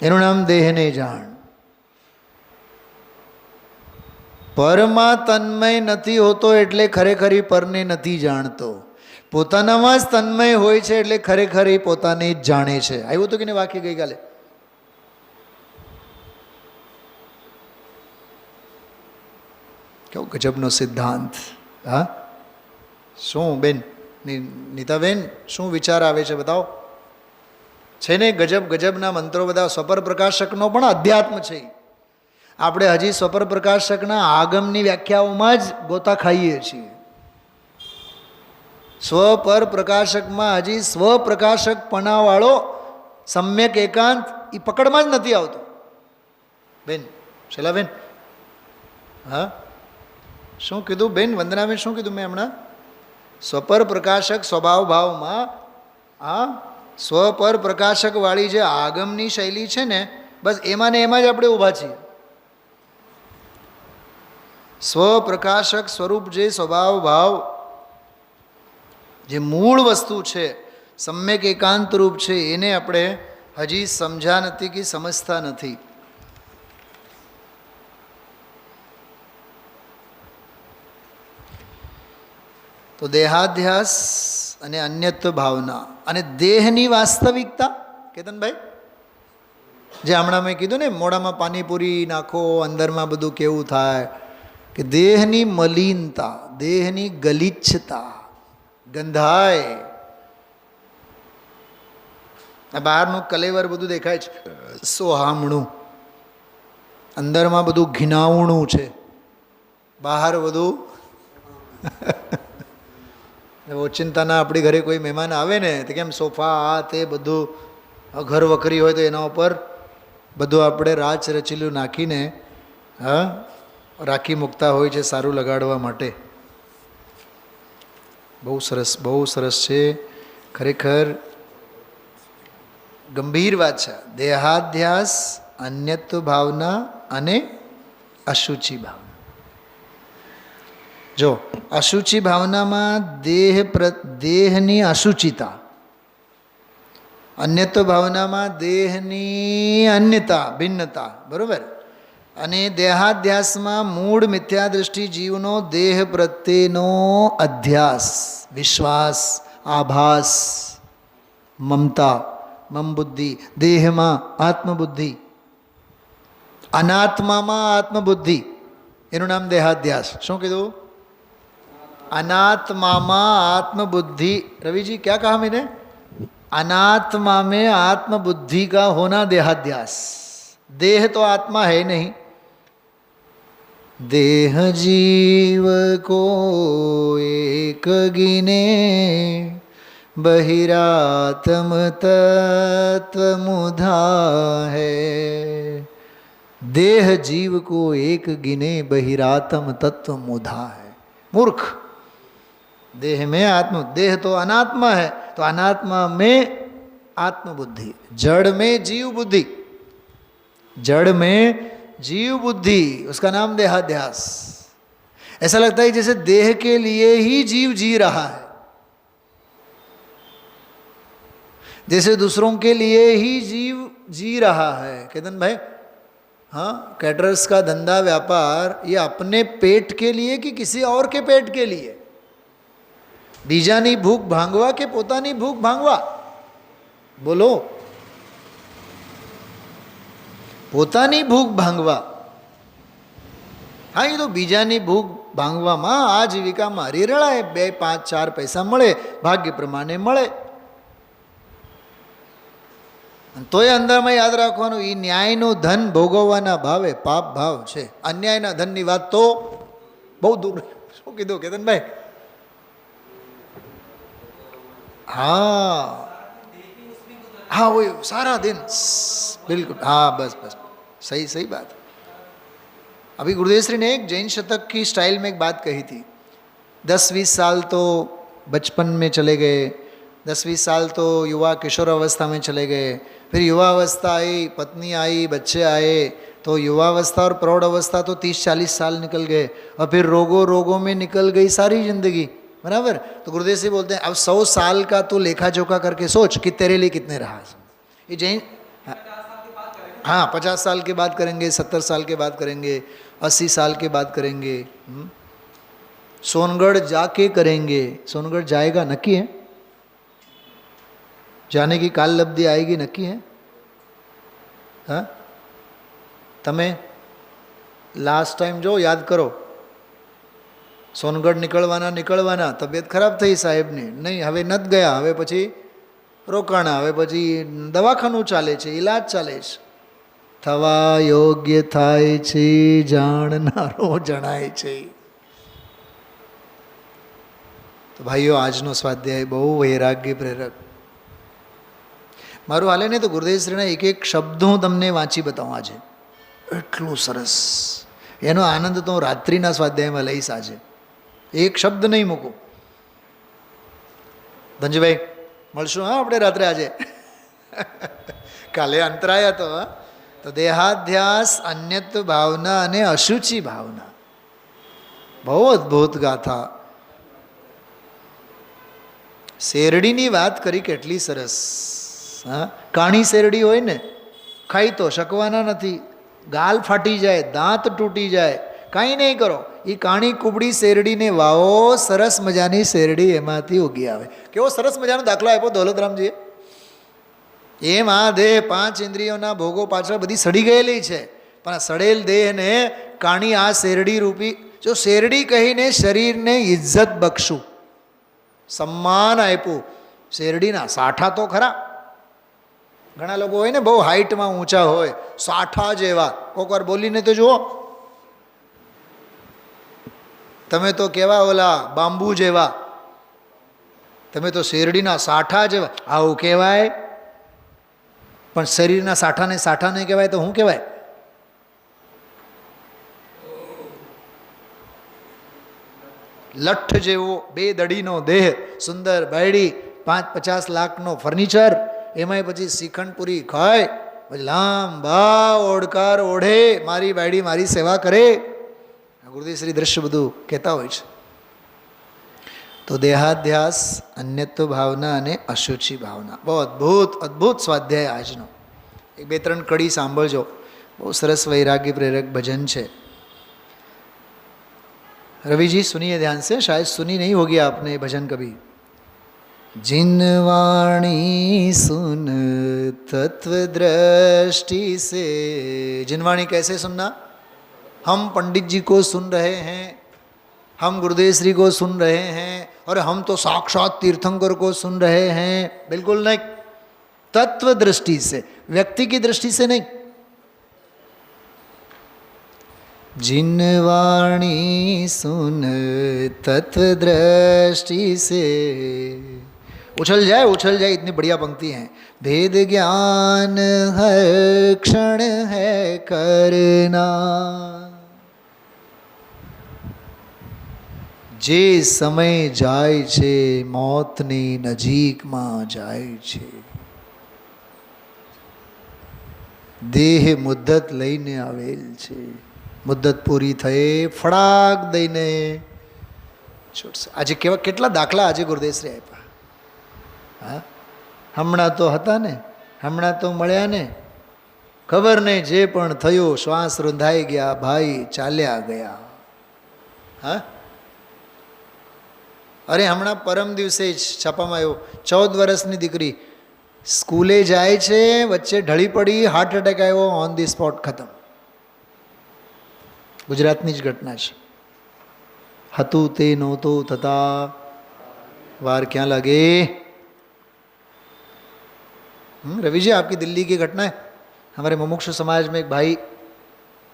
એનું નામ દેહને જાણ. પરમાં તન્મય નથી હોતો એટલે ખરેખર પરને નથી જાણતો. પોતાનામાં જ તન્મય હોય છે એટલે ખરેખર પોતાને જ જાણે છે. આવ્યું હતું કે નહીં વાક્ય ગઈકાલે? કેવો ગજબનો સિદ્ધાંત. હા, શું બેન નીતાબેન, શું વિચાર આવે છે બતાવો? છે ને ગજબ ગજબના મંત્રો બધા. સ્વપર પ્રકાશકનો પણ અધ્યાત્મ છે. આપણે હજી સ્વપર પ્રકાશકના આગમની વ્યાખ્યાઓમાં જ ગોતા ખાઈએ છીએ. સ્વપર પ્રકાશકમાં હજી સ્વપ્રકાશકપણાવાળો સમ્યક એકાંત એ પકડમાં જ નથી આવતો. બેન શૈલાબેન, હા શું કીધું બેન? વંદનાબેન શું કીધું મેં હમણાં? સ્વપર પ્રકાશક સ્વભાવ ભાવમાં હા સ્વપર પ્રકાશકવાળી જે આગમની શૈલી છે ને, બસ એમાં ને એમાં જ આપણે ઊભા છીએ. સ્વપ્રકાશક સ્વરૂપ જે સ્વભાવ ભાવ જે મૂળ વસ્તુ છે, સમ્યક એકાંત રૂપ છે, એને આપણે હજી સમજ્યા નથી કે સમજતા નથી. તો દેહાધ્યાસ અને અન્યત્વ ભાવના અને દેહની વાસ્તવિકતા. કેતનભાઈ, જે હમણાં મેં કીધું ને, મોઢામાં પાણીપુરી નાખો અંદરમાં બધું કેવું થાય, કે દેહની મલિનતા, દેહની ગલિચ્છતા, ગંધાય. બહારનું કલેવર બધું દેખાય છે સોહામણું, અંદરમાં બધું ઘિનાવણું છે, બહાર બધું ઓચિંતાના. આપણી ઘરે કોઈ મહેમાન આવે ને તો કેમ સોફા આ તે બધું ઘર વખરી હોય તો એના ઉપર બધું આપણે રાચ રચીલું નાખીને હા રાખી મૂકતા હોય છે સારું લગાડવા માટે. બહુ સરસ છે. ખરેખર ગંભીર વાત છે. દેહાધ્યાસ, અન્યત્વ ભાવના અને અશુચિ ભાવના. જો અશુચિ ભાવનામાં દેહની અશુચિતા, અન્યત્વ ભાવનામાં દેહની અન્યતા, ભિન્નતા, બરાબર. અને દેહાધ્યાસમાં મૂળ મિથ્યા દૃષ્ટિ જીવનો દેહ પ્રત્યેનો અધ્યાસ, વિશ્વાસ, આભાસ, મમતા, મમ બુદ્ધિ, દેહમાં આત્મબુદ્ધિ, અનાત્મામાં આત્મબુદ્ધિ, એનું નામ દેહાધ્યાસ. શું કીધું? अनात्मा आत्मबुद्धि. रवि जी क्या कहा मैंने? अनात्मा में आत्मबुद्धि का होना देहाध्यास. देह तो आत्मा है नहीं. देह जीव को एक गिने बहिरात्म तत्व मुधा है. देह जीव को एक गिने बहिरात्म तत्व मुधा है. मूर्ख. देह में आत्म, देह तो अनात्मा है, तो अनात्मा में आत्मबुद्धि, जड़ में जीव बुद्धि, जड़ में जीव बुद्धि, उसका नाम देहाध्यास. ऐसा लगता है जैसे देह के लिए ही जीव जी रहा है, जैसे दूसरों के लिए ही जीव जी रहा है. केतन भाई, हाँ, कैटरर्स का धंधा व्यापार ये अपने पेट के लिए कि किसी और के पेट के लिए? બીજાની ભૂખ ભાંગવા કે પોતાની ભૂખ ભાંગવા? બોલો. પોતાની ભૂખ ભાંગવા. હા, એ તો બીજાની ભૂખ ભાંગવામાં આજીવિકામાં હરી રળાય. 2, 5, 4 પૈસા મળે, ભાગ્ય પ્રમાણે મળે. તોય અંદરમાં યાદ રાખવાનું, એ ન્યાયનું ધન ભોગવવાના ભાવે પાપ ભાવ છે. અન્યાયના ધનની વાત તો બહુ દૂર. શું કીધું કેતનભાઈ? हाँ हाँ, वही सारा दिन बिल्कुल. हाँ, बस सही बात. अभी गुरुदेव श्री ने एक जैन शतक की स्टाइल में एक बात कही थी. 10-20 साल तो बचपन में चले गए, 10-20 साल तो युवा किशोर अवस्था में चले गए, फिर युवा अवस्था आई, पत्नी आई, बच्चे आए, तो युवावस्था और प्रौढ़ अवस्था तो 30-40 साल निकल गए, और फिर रोगों में निकल गई सारी जिंदगी. बराबर. तो गुरुदेव से बोलते हैं अब 100 साल का तू लेखा जोखा करके सोच कि तेरे लिए कितने रहा. ये जैन, हाँ, 50 साल के बाद करेंगे, 70 साल के बाद करेंगे, 80 साल के बाद करेंगे, सोनगढ़ जाके करेंगे. सोनगढ़ जाएगा नक्की है? जाने की काल लब्धि आएगी नक्की है? हाँ, તમે લાસ્ટ ટાઈમ જો યાદ કરો, સોનગઢ નીકળવાના, તબિયત ખરાબ થઈ સાહેબની, નહીં હવે નથી ગયા, હવે પછી રોકાણા, હવે પછી દવાખાનું ચાલે છે, ઈલાજ ચાલે છે, થવા યોગ્ય થાય છે, જાણનારો જણાય છે. તો ભાઈઓ, આજનો સ્વાધ્યાય બહુ વૈરાગ્ય પ્રેરક. મારું હાલે ને તો ગુરુદેવશ્રીના એક એક શબ્દ હું તમને વાંચી બતાવું આજે. એટલું સરસ. એનો આનંદ તો હું રાત્રિના સ્વાધ્યાયમાં લઈશ. આજે એક શબ્દ નહીં મૂકું. ધનજીભાઈ મળશું હા આપણે રાત્રે આજે. કાલે અંતરાય હતો. તો દેહાધ્યાસ, અન્યત્વ ભાવના અને અશુચિ ભાવના. બહુ અદ્ભુત ગાથા. શેરડીની વાત કરી, કેટલી સરસ. હા, કાણી શેરડી હોય ને, ખાઈ તો શકવાના નથી, ગાલ ફાટી જાય, દાંત તૂટી જાય, કાંઈ નહીં કરો. એ કાણી કુબડી શેરડીને વાવો, સરસ મજાની શેરડી એમાંથી ઉગી આવે. કેવો સરસ મજાનો દાખલો આપ્યો દોલતરામજીએ. એમ આ દેહ, પાંચ ઇન્દ્રિયોના ભોગો પાછળ બધી સડી ગયેલી છે, પણ આ સડેલ દેહને કાણી આ શેરડી રૂપી, જો શેરડી કહીને શરીરને ઇજ્જત બક્ષું, સન્માન આપ્યું. શેરડીના સાઠા તો ખરા. ઘણા લોકો હોય ને બહુ હાઇટમાં ઊંચા હોય, સાઠા જેવા. કોઈક વાર બોલીને તો જુઓ, તમે તો કેવા ઓલા બાંબુ જેવા, તમે તો શેરડીના સાઠા જેવા. આવું કહેવાય? પણ શરીરના સાઠાને સાઠા નહીં કહેવાય તો શું કહેવાય? લઠ્ઠ જેવો બે દડીનો દેહ, સુંદર બાયડી, 5-50 લાખનો ફર્નિચર, એમાંય પછી શ્રીખંડપુરી ખાય, પછી લાંબા ઓડકાર ઓઢે, મારી બાયડી મારી સેવા કરે. ગુરુદેવશ્રી દ્રશ્ય બધું કહેતા હોય છે. તો દેહાધ્યાસ, અન્યત્વ ભાવના અને અશુચિ ભાવના. બહુ અદ્ભુત અદ્ભુત સ્વાધ્યાય આજનો. 2-3 કડી સાંભળજો. બહુ સરસ वैराग्य प्रेरक भजन છે. रवि जी सुनिए ध्यान से, शायद सुनी नहीं होगी आपने भजन कभी. जिन वाणी सुन तत्व दृष्टि से. जिन वाणी कैसे सुनना? हम पंडित जी को सुन रहे हैं, हम गुरुदेव श्री को सुन रहे हैं, और हम तो साक्षात तीर्थंकर को सुन रहे हैं. बिल्कुल नहीं. तत्व दृष्टि से, व्यक्ति की दृष्टि से नहीं. जिन वाणी सुन तत्व दृष्टि से. उछल जाए इतनी बढ़िया पंक्ति है. भेद ज्ञान हर क्षण है करना. જે સમય જાય છે મોતની નજીકમાં જાય છે. દેહ મુદ્દત લઈને આવેલ છે, મુદ્દત પૂરી થઈ ફડાક દઈને છૂટશે. આજે કેટલા દાખલા આજે ગુરુદેવશ્રી આપ્યા. હા, હમણાં તો હતા ને, હમણાં તો મળ્યા ને, ખબર નહીં જે પણ થયું, શ્વાસ રૂંધાઈ ગયા, ભાઈ ચાલ્યા ગયા. હા, અરે હમણાં પરમ દિવસે જ છાપામાં આવ્યો, 14 વર્ષની દીકરી સ્કૂલે જાય છે, વચ્ચે ઢળી પડી, હાર્ટ એટેક આવ્યો, ઓન ધી સ્પોટ ખતમ. ગુજરાતની જ ઘટના છે. હતું તે નહોતું થતા વાર ક્યાં लगे. रवि जी आपकी दिल्ली की घटना है. हमारे मुमुक्षु समाज में एक भाई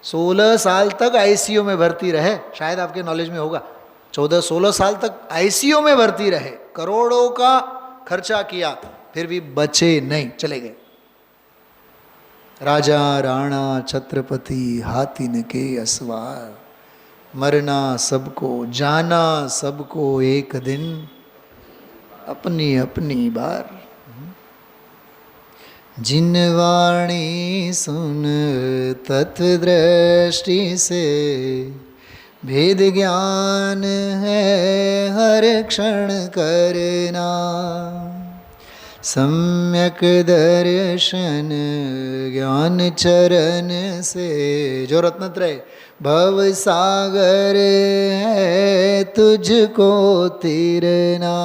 16 साल तक आईसीयू में भर्ती रहे. शायद आपके नॉलेज में होगा. 14-16 साल तक आईसीयू में भर्ती रहे, करोड़ों का खर्चा किया, फिर भी बचे नहीं, चले गए. राजा राणा छत्रपति हाथी न के असवार, मरना सबको जाना सबको एक दिन, अपनी अपनी बार. जिन वाणी सुन तत्व दृष्टि से, भेद ज्ञान है हर क्षण करना. सम्यक दर्शन ज्ञान चरण से. जो रत्नत्रय भव सागर है तुझको तीरना.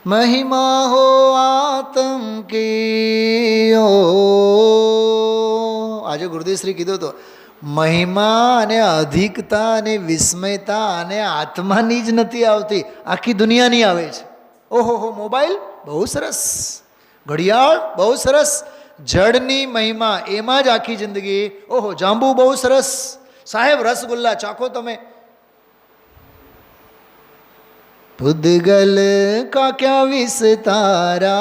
महिमा हो आत्म की ओ. આજે ગુરુદેવશ્રી કીધું તો મહિમા અને અધિકતા અને વિસ્મયતા અને આત્માની જ નથી આવતી, આખી દુનિયાની આવે છે. ઓહો હો, મોબાઈલ બહુ સરસ, ઘડિયાળ બહુ સરસ, જળની મહિમા એમાં જ આખી જિંદગી. ઓહો, જાંબુ બહુ સરસ સાહેબ, રસગુલ્લા ચાખો તમે. ભૂદગલ કા ક્યા વિસ્તારા,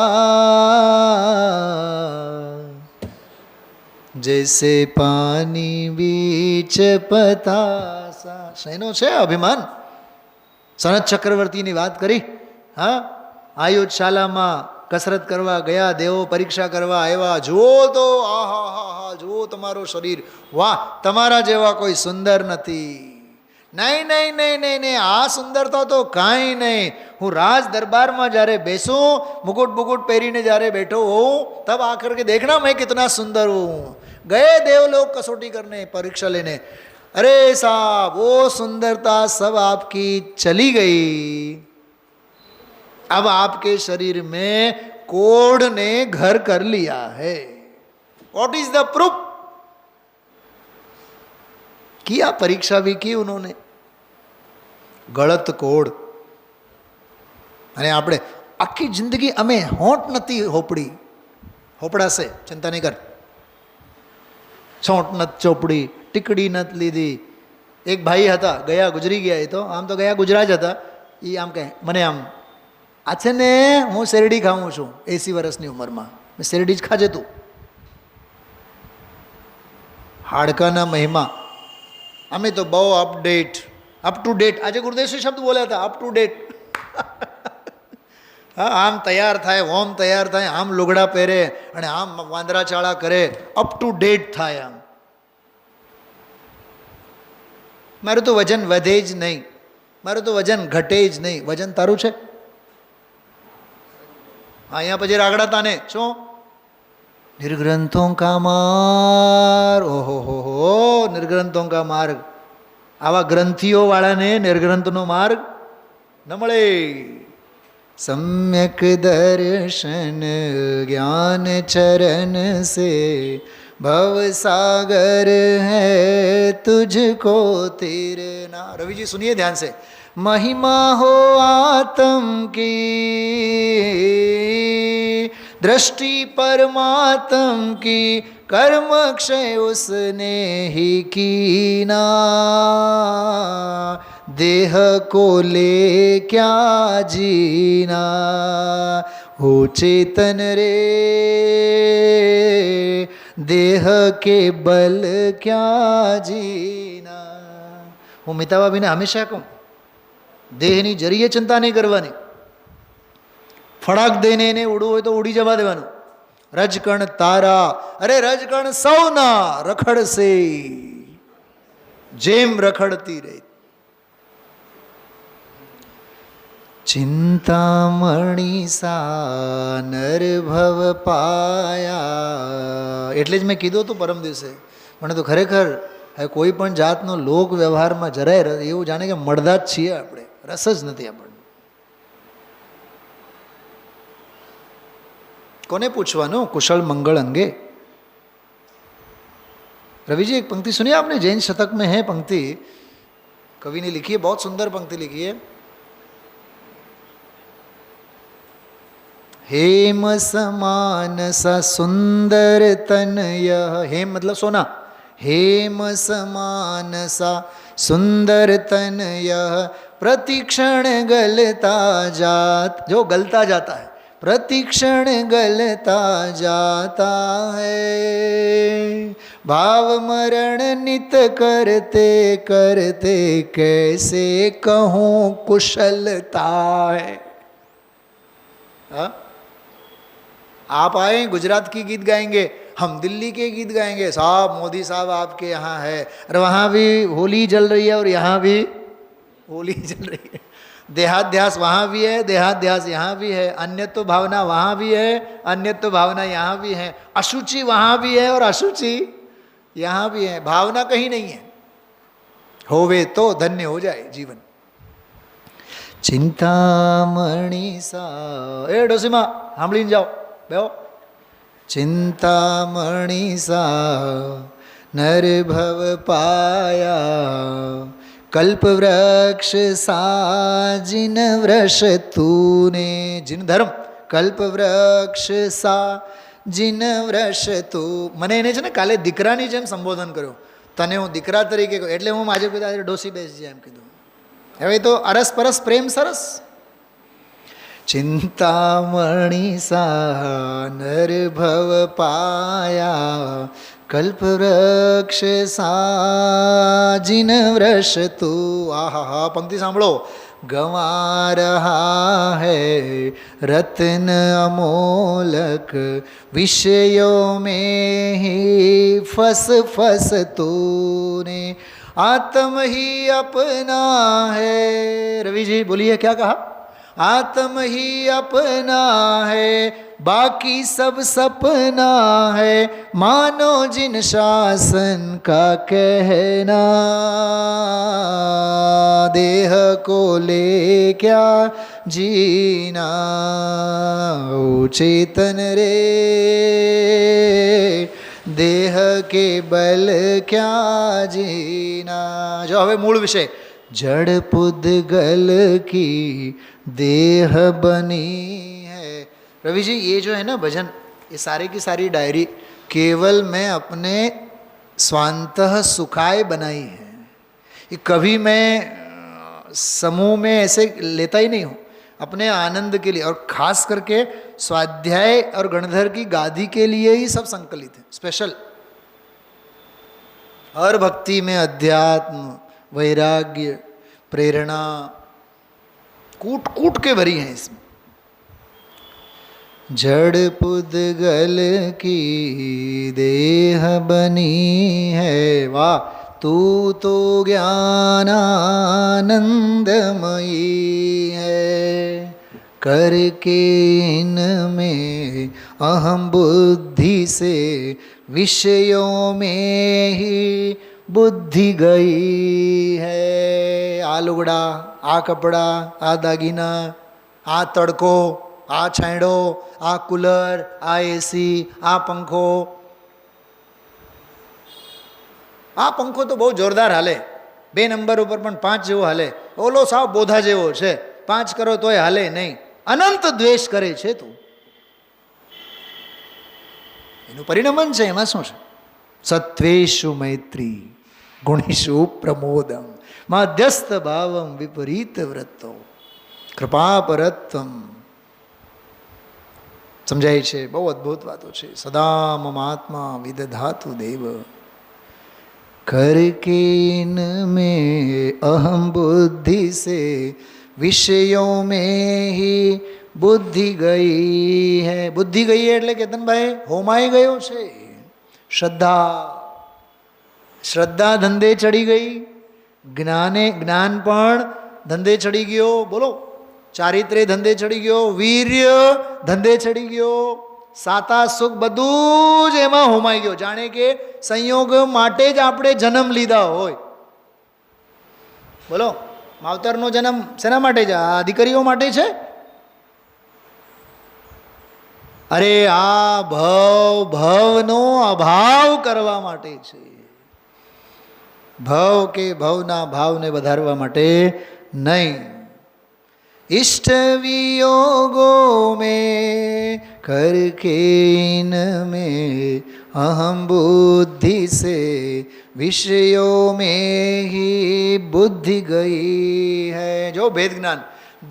જૈસે પાણી બીચ પતાસા. શેનો છે અભિમાન? સનત ચક્રવર્તીની વાત કરી. હા, આયુધશાલામાં કસરત કરવા ગયા, દેવો પરીક્ષા કરવા આવ્યા. જુઓ તો, આહા હા હા, જુઓ તમારો શરીર, વાહ, તમારા જેવા કોઈ સુંદર નથી. નહીં નહીં નહીં નહીં નહીં, આ સુંદરતા તો કાંઈ નહીં. હું રાજ દરબારમાં જ્યારે બેસું, મુકુટ મુકુટ પહેરીને જ્યારે બેઠો હોઉં, તબ આकर के देखना मैं कितना सुंदर हूँ. गए देवलोक कसौटी करने, परीक्षा लेने. अरे साहब, वो सुंदरता सब आपकी चली गई. अब आपके शरीर में कोढ़ ने घर कर लिया है. What is the proof? किया, परीक्षा भी की उन्होंने. गलत कोढ़. અને આપણે આખી જિંદગી અમે હોંટ નથી હોપડી. હોપડાશે, ચિંતા નહીં કર. છોંટ નથી ચોપડી, ટીકડી નથી લીધી. એક ભાઈ હતા, ગયા ગુજરી ગયા. એ તો આમ તો ગયા ગુજરાત જ હતા. એ આમ કહે મને, આમ આ છે ને, હું શેરડી ખાઉં છું 80 વર્ષની ઉંમરમાં. મેં શેરડી જ ખાજે તું. હાડકાના મહિમા. અમે તો બહુ અપડેટ, અપ ટુ ડેટ. આજે ગુરુદેવશ્રી શબ્દ બોલ્યા હતા, અપ ટુ ડેટ. હા, આમ તૈયાર થાય, ઓમ તૈયાર થાય, આમ લુગડા પહેરે અને આમ વાંદરા ચાળા કરે, અપ ટુ ડેટ થાય. આમ મારું તો વજન વધે જ નહીં, મારું તો વજન ઘટે જ નહીં. વજન તારું છે? અહીંયા પછી રાગડા તાને શું? નિર્ગ્રંથો કા માર્ગ. ઓહો હો, નિર્ગ્રંથો કા માર્ગ. આવા ગ્રંથિઓ વાળાને નિર્ગ્રંથનો માર્ગ ન મળે. सम्यक दर्शन ज्ञान चरण से भव सागर है तुझको तीरना. रवि जी सुनिए ध्यान से. महिमा हो आत्म की, दृष्टि परमात्म की, कर्म क्षय उसने ही कीना. देह को ले क्या जीना, हो चेतन रे देह के बल क्या जीना. હું મિતાબાબીને હંમેશા કહું, દેહની જરીએ ચિંતા નહીં કરવાની. ફળાક દઈને એને ઉડવું હોય તો ઉડી જવા દેવાનું. રજકણ તારા, અરે રજકણ સૌના રખડશે જેમ રખડતી રહી. ચિંતામણી સા નર ભવ પાયા. એટલે જ મેં કીધું હતું પરમ દિવસે, મને તો ખરેખર હવે કોઈ પણ જાતનો લોક વ્યવહારમાં જરાય એવું જાણે કે મળદા જ છીએ આપણે, રસ જ નથી આપણને. કોને પૂછવાનું કુશળ મંગળ અંગે? रवि जी एक पंक्ति सुनिए आपने, जैन शतक में है पंक्ति, कवि ने लिखी है, बहुत सुंदर पंक्ति लिखी है. हेम समान सा सुंदर तनय. हेम मतलब सोना. हेम समान सा सुंदर तनय प्रतिक्षण गलता जात. जो गलता जाता है, प्रतिक्षण गलता जाता है. भाव मरण नित करते करते कैसे कहूँ कुशलता है. हाँ, आप आए गुजरात की गीत गाएंगे, हम दिल्ली के गीत गाएंगे. साहब मोदी साहब आपके यहाँ है, और वहाँ भी होली जल रही है और यहाँ भी होली जल रही है. देहाध्यास वहाँ भी है, देहाध्यास यहाँ भी है. अन्यत्व भावना वहाँ भी है, अन्यत्व भावना यहाँ भी है. अशुचि वहाँ भी है और अशुचि यहाँ भी है. भावना कहीं नहीं है. होवे तो धन्य हो जाए जीवन. चिंतामणि सा. ए डोसीमा સાંભળીને જાઓ, બેહો. चिंतामणि सा नर भव पाया, कल्प वृक्ष सा जिन वृक्ष तूने. जिन धर्म कल्प वृक्ष सा જીન વ્રશ તું. મને એને છે ને કાલે દીકરાની જેમ સંબોધન કર્યો, તને હું દીકરા તરીકે કહું, એટલે હું આજે કીધું આજે ડોસી બેસી એમ કીધું. હવે તો અરસપરસ પ્રેમ સરસ. ચિંતામણી સા નરભવ પાયા કલ્પવૃક્ષ સા જીન વૃષ તું. આહા હા, પંક્તિ સાંભળો. ગંવા રહા હૈ રત્ન અમોલક વિષયો में ही फस फस तूने आत्म ही अपना है. रवि जी बोलिए क्या कहा? आत्म ही अपना है बाकी सब सपना है मानो जिन शासन का कहना देह को ले क्या जीना ओ चेतन रे देह के बल क्या जीना. જો હવે મૂળ વિષય, जड़ पुद्गल की देह बनी है. रवि जी ये जो है ना भजन, ये सारे की सारी डायरी केवल मैं अपने स्वांतः सुखाय बनाई है. ये कभी मैं समूह में ऐसे लेता ही नहीं हूँ, अपने आनंद के लिए. और खास करके स्वाध्याय और गणधर की गादी के लिए ही सब संकलित है. स्पेशल हर भक्ति में अध्यात्म, वैराग्य, प्रेरणा कूट कूट के भरी हैं इसमें. जड़ पुद्गल की देह बनी है. वाह, तू तो ज्ञानानंदमयी है करके इनमें अहम बुद्धि से विषयों में ही बुद्धि गई है. આ લુગડા, આ કપડા, આ દાગીના, આ તડકો, આ છાંયડો, આ કુલર, આ એસી, આ પંખો. આ પંખો તો બહુ જોરદાર હાલે, 2 નંબર ઉપર પણ 5 જેવો હાલે. ઓલો સાવ બોધા જેવો છે, 5 કરો તોય હાલે નહીં. અનંત દ્વેષ કરે છે તું. એનું પરિણમન છે, એમાં શું છે? સત્વેશુ મૈત્રી ગુણેશુ પ્રમોદમ માધ્યસ્થ ભાવમ વિપરીત વ્રતો કૃપા પરત્વમ. સમજાય છે, બહુ અદ્ભુત વાતો છે. સદા મમાત્મા વિદધાતુ દેવ करके इनमें अहम बुद्धि से विषयों में ही बुद्धि गई है. बुद्धि गई है એટલે કેતનભાઈ હોમાઈ ગયો છે. શ્રદ્ધા ધંધે ચડી ગઈ, જ્ઞાન પણ ધંધે ચડી ગયો. બોલો, ચારિત્ર્ય ધંધે ચડી ગયો, વીર્ય ધંધે ચડી ગયો, સાતા સુખ બધું જ એમાં હોમાઈ ગયો. જાણે કે સંયોગ માટે જ આપણે જન્મ લીધા હોય. બોલો, માવતરનો જન્મ શેના માટે છે? આ દીકરીઓ માટે છે? અરે આ ભવનો અભાવ કરવા માટે છે. ભવ કે ભવના ભાવને વધારવા માટે નહીં. इष्ट वियोगो में करके इनमें अहम बुद्धि से विषयों में ही बुद्धि गई है. जो भेद ज्ञान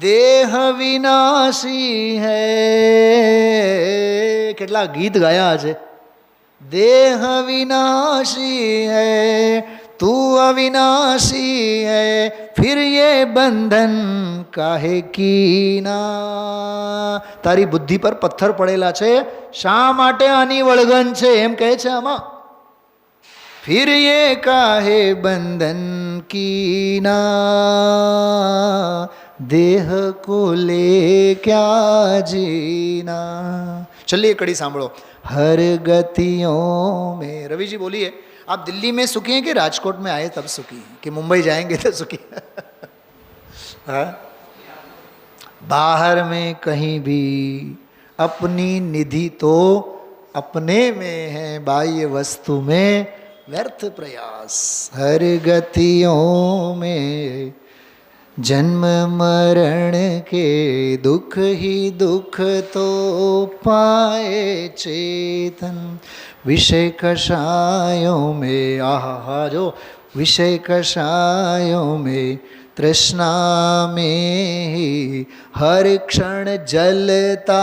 देह विनाशी है. કેટલા ગીત ગાયા છે. देह विनाशी है तू अविनाशी है फिर ये બંધન કાહે કીના. તારી બુદ્ધિ પર પથ્થર પડેલા છે, શા માટે આની વળગન છે એમ કહે છે આમાં. ફિર યે કાહે બંધન કીના દેહ કો લે ક્યા જીના. ચલિए कड़ी સાંભળો. हर गतियों में. रवि जी बोलिए, आप दिल्ली में सुखी हैं कि राजकोट में आए तब सुखी हैं कि मुंबई जाएंगे तो सुखी? हाँ, बाहर में कहीं भी अपनी निधि तो अपने में है, बाह्य वस्तु में व्यर्थ प्रयास. हर गतियों में जन्म मरण के दुख ही दुख तो पाए चेतन, विषय कषायों में आहा जो विषय कषायों में तृष्णा में ही हर क्षण जलता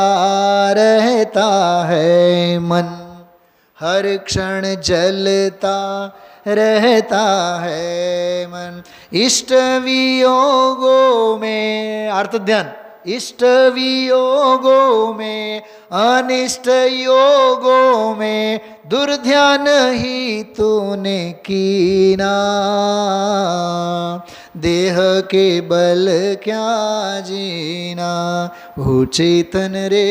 रहता है मन, हर क्षण जलता रहता है मन। इष्ट वियोगों में, अर्थ ध्यान, इष्ट वियोगों में अनिष्ट योगों में दुर्ध्यान ही तूने कीना, देह के बल क्या जीना, वो चेतन रे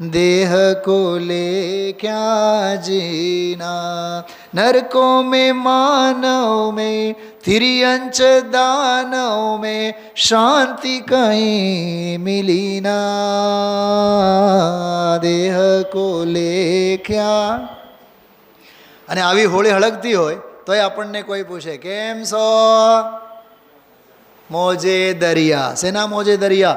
देह को ले क्या जीना। नरकों में मानव में तिर्यंच दानव में शांति कहीं मिली ना, देह को ले क्या। અને આવી હોળી હળગતી હોય તોય આપણને કોઈ પૂછે કેમ છો, મોજે દરિયા. શેના મોજે દરિયા?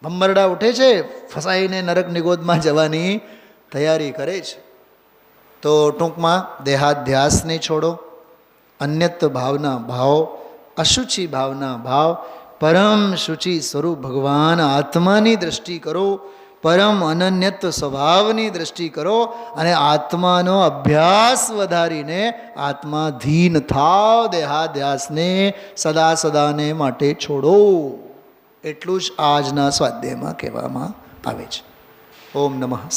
ભંબરડા ઉઠે છે, ફસાઈને નરક નિગોદમાં જવાની તૈયારી કરે છે. તો ટૂંકમાં દેહાધ્યાસને છોડો, અન્યત્વ ભાવના ભાવ, અશુચિ ભાવના ભાવ, પરમ શુચિ સ્વરૂપ ભગવાન આત્માની દ્રષ્ટિ કરો, પરમ અનન્યત્વ સ્વભાવની દ્રષ્ટિ કરો અને આત્માનો અભ્યાસ વધારીને આત્માધીન થાવ. દેહાધ્યાસને સદા સદાને માટે છોડો. એટલું જ આજના સ્વાધ્યાયમાં કહેવામાં આવે છે. ઓમ નમઃ.